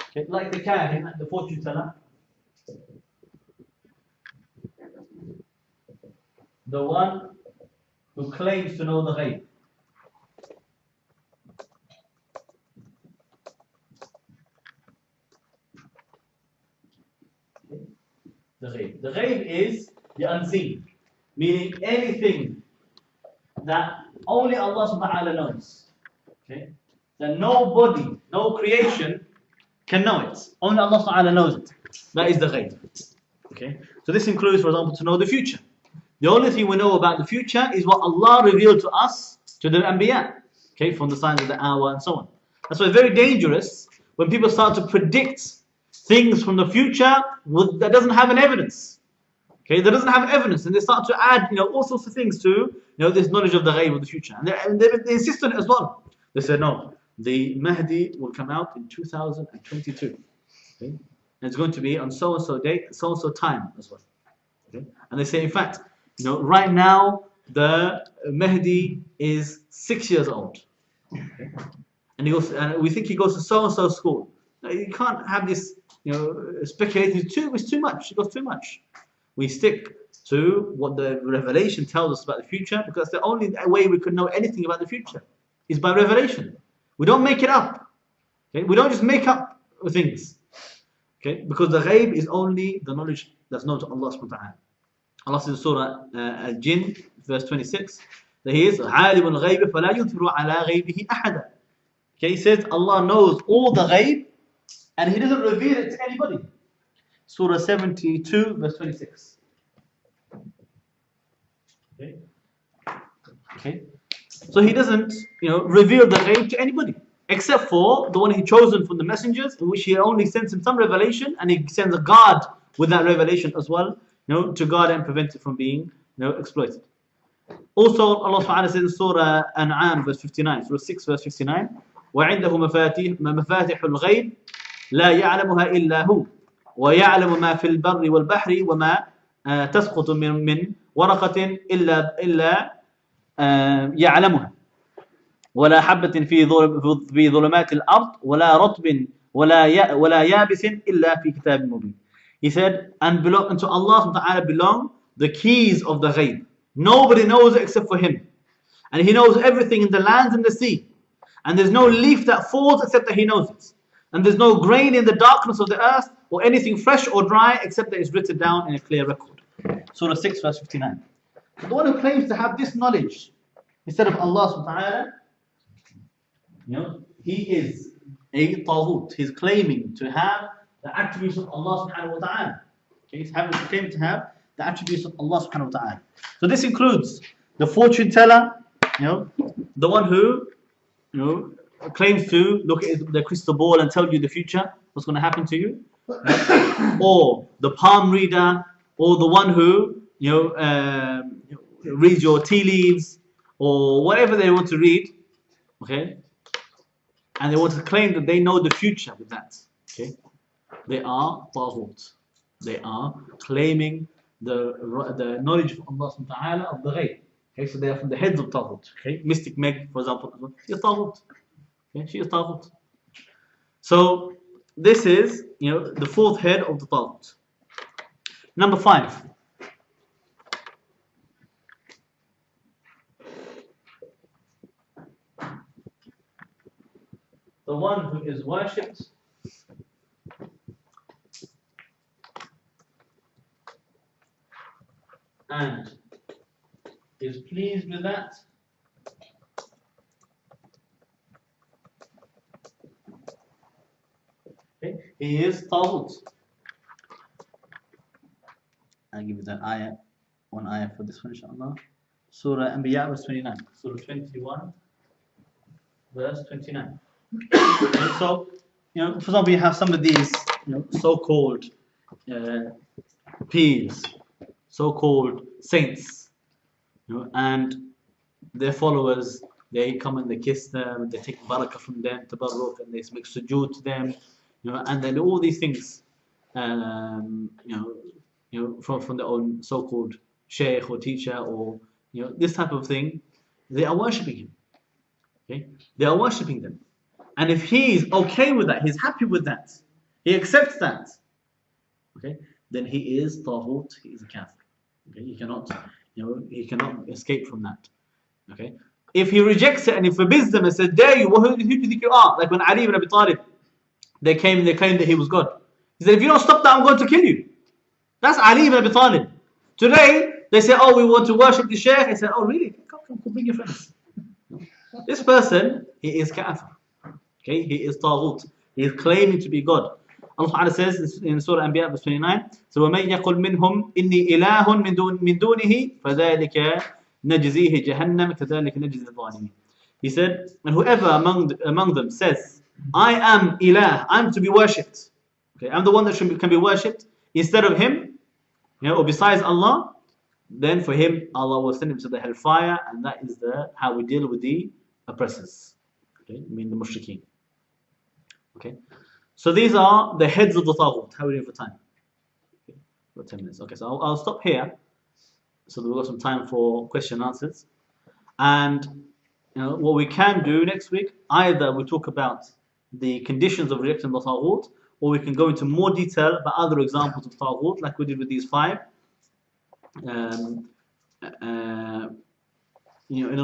okay, like the kahin, the fortune teller, the one who claims to know the ghaib. The ghaib. The ghaib is the unseen, meaning anything that only Allah subhanahu wa ta'ala knows. Okay? That nobody, no creation can know it. Only Allah subhanahu wa ta'ala knows it. That is the ghaib. Okay? So this includes, for example, to know the future. The only thing we know about the future is what Allah revealed to us, to the Anbiya, okay, from the signs of the hour and so on. That's why it's very dangerous when people start to predict things from the future that doesn't have an evidence. Okay, that doesn't have evidence, and they start to add, all sorts of things to, this knowledge of the ghaib of the future, and they insist on it as well. They said no, the Mahdi will come out in 2022, okay, and it's going to be on so and so date, so and so time as well. Okay, and they say, in fact, right now the Mahdi is 6 years old, okay? And he goes, and we think he goes to so and so school. No, you can't have this, speculating. It's too much. It goes too much. We stick to what the revelation tells us about the future, because the only way we could know anything about the future is by revelation. We don't make it up. Okay? We don't just make up things. Okay? Because the ghaib is only the knowledge that's known to Allah subhanahu wa ta'ala. Allah says in Surah Al-Jinn, verse 26, that He is عَالِمُ الْغَيْبِ فَلَا يُظْهِرُ عَلَى غَيْبِهِ أَحَدًا. Okay, He says Allah knows all the ghaib and He doesn't reveal it to anybody. Surah 72, verse 26. Okay. So He doesn't, reveal the ghaib to anybody, except for the one He chosen from the messengers, in which He only sends him some revelation, and He sends a guard with that revelation as well, to guard and prevent it from being, exploited. Also, Allah subhanahu wa ta'ala says in Surah An'am, verse 59, Surah 6, verse 59, وَعِنْدَهُ مَفَاتِحُ الْغَيْبِ لَا يَعْلَمُهَا إِلَّا هُوَ وَيَعْلَمُ مَا فِي الْبَرِّ وَالْبَحْرِ وَمَا تَسْقُطُ مِنْ وَرَقَةٍ إِلَّا يَعْلَمُهَا وَلَا حَبَّةٍ فِي ظُلُمَاتِ الْأَرْضِ وَلَا رَطْبٍ وَلَا يَابِسٍ إِلَّا فِي كِتَابٍ مُبِينٍ. He said, and unto Allah subhanahu wa ta'ala belong the keys of the ghaib. Nobody knows it except for Him. And He knows everything in the lands and the sea. And there's no leaf that falls except that He knows it. And there's no grain in the darkness of the earth or anything fresh or dry except that it's written down in a clear record. Surah 6, verse 59. So the one who claims to have this knowledge instead of Allah subhanahu wa ta'ala, he is a Taghut. He's claiming to have the attributes of Allah subhanahu wa ta'ala. Okay, he's claiming to have the attributes of Allah subhanahu wa ta'ala. So this includes the fortune teller, the one who, claims to look at the crystal ball and tell you the future, what's going to happen to you, or the palm reader, or the one who, reads your tea leaves, or whatever they want to read, okay, and they want to claim that they know the future with that, okay. They are Taghut. They are claiming the knowledge of Allah subhanahu wa ta'ala of the ghaib. Okay, so they are from the heads of Taghut. Okay, Mystic Meg, for example, she is Taghut. Okay, she is Taghut. So this is, the fourth head of the Taghut. Number 5. The one who is worshipped and is pleased with that, okay, he is Taghut. I'll give you that ayah, one ayah for this one, inshallah. Surah Anbiya, verse 29. Surah 21, verse 29. So, for example, you have some of these, so-called peers, so-called saints, and their followers, they come and they kiss them, and they take barakah from them, tabarruk, and they make sujood to them, and then all these things, from their own so-called sheikh or teacher, or this type of thing, they are worshipping him. Okay, they are worshipping them, and if he is okay with that, he's happy with that, he accepts that, okay, then he is Taghut, he is a kafir. Okay, he cannot escape from that. Okay, if he rejects it and he forbids them and says, "Dare you? Who do you think you are?" Like when Ali ibn Abi Talib, they claimed that he was God. He said, "If you don't stop that, I'm going to kill you." That's Ali ibn Abi Talib. Today they say, "Oh, we want to worship the Shaykh." He said, "Oh, really? Come, bring your friends." This person, he is kafir. Okay, he is Taghut. He is claiming to be God. Allah says in Surah al Anbiya verse 29, so وَمَنْ يَقُلْ مِنْهُمْ إِنِّي إِلَهٌ مِنْ دُونِهِ فَذَلِكَ نَجْزِيهِ جَهَنَّمَ كَذَلِكَ نَجْزِي الظَّالِمِينَ. He said, and whoever among them says, "I am Ilah, I'm to be worshipped. Okay, I'm the one that can be worshipped instead of him, or besides Allah," then for him Allah will send him to the hellfire, and that is how we deal with the oppressors. Okay, I mean the mushrikeen. Okay. So these are the heads of the Taghut. How are we doing for time? Okay, about 10 minutes. Okay, so I'll stop here so that we've got some time for question and answers. And what we can do next week, either we talk about the conditions of rejecting the Taghut, or we can go into more detail about other examples of Taghut, like we did with these 5. In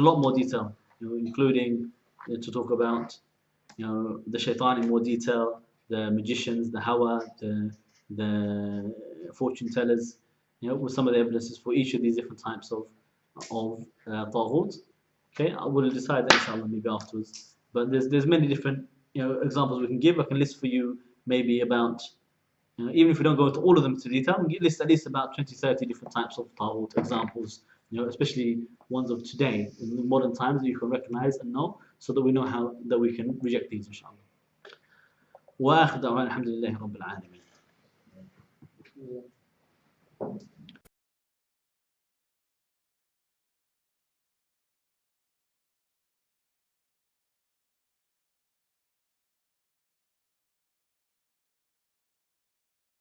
a lot more detail, including to talk about the shaitan in more detail, the magicians, the hawa, the fortune tellers, with some of the evidences for each of these different types of Taghut. Okay, I will decide that inshallah maybe afterwards. But there's many different examples we can give. I can list for you maybe about, even if we don't go into all of them to detail, we can list at least about 20-30 different types of Taghut examples, especially ones of today, in modern times that you can recognize and know, so that we know how that we can reject these inshallah. وآخر دعوانا الحمد لله رب العالمين.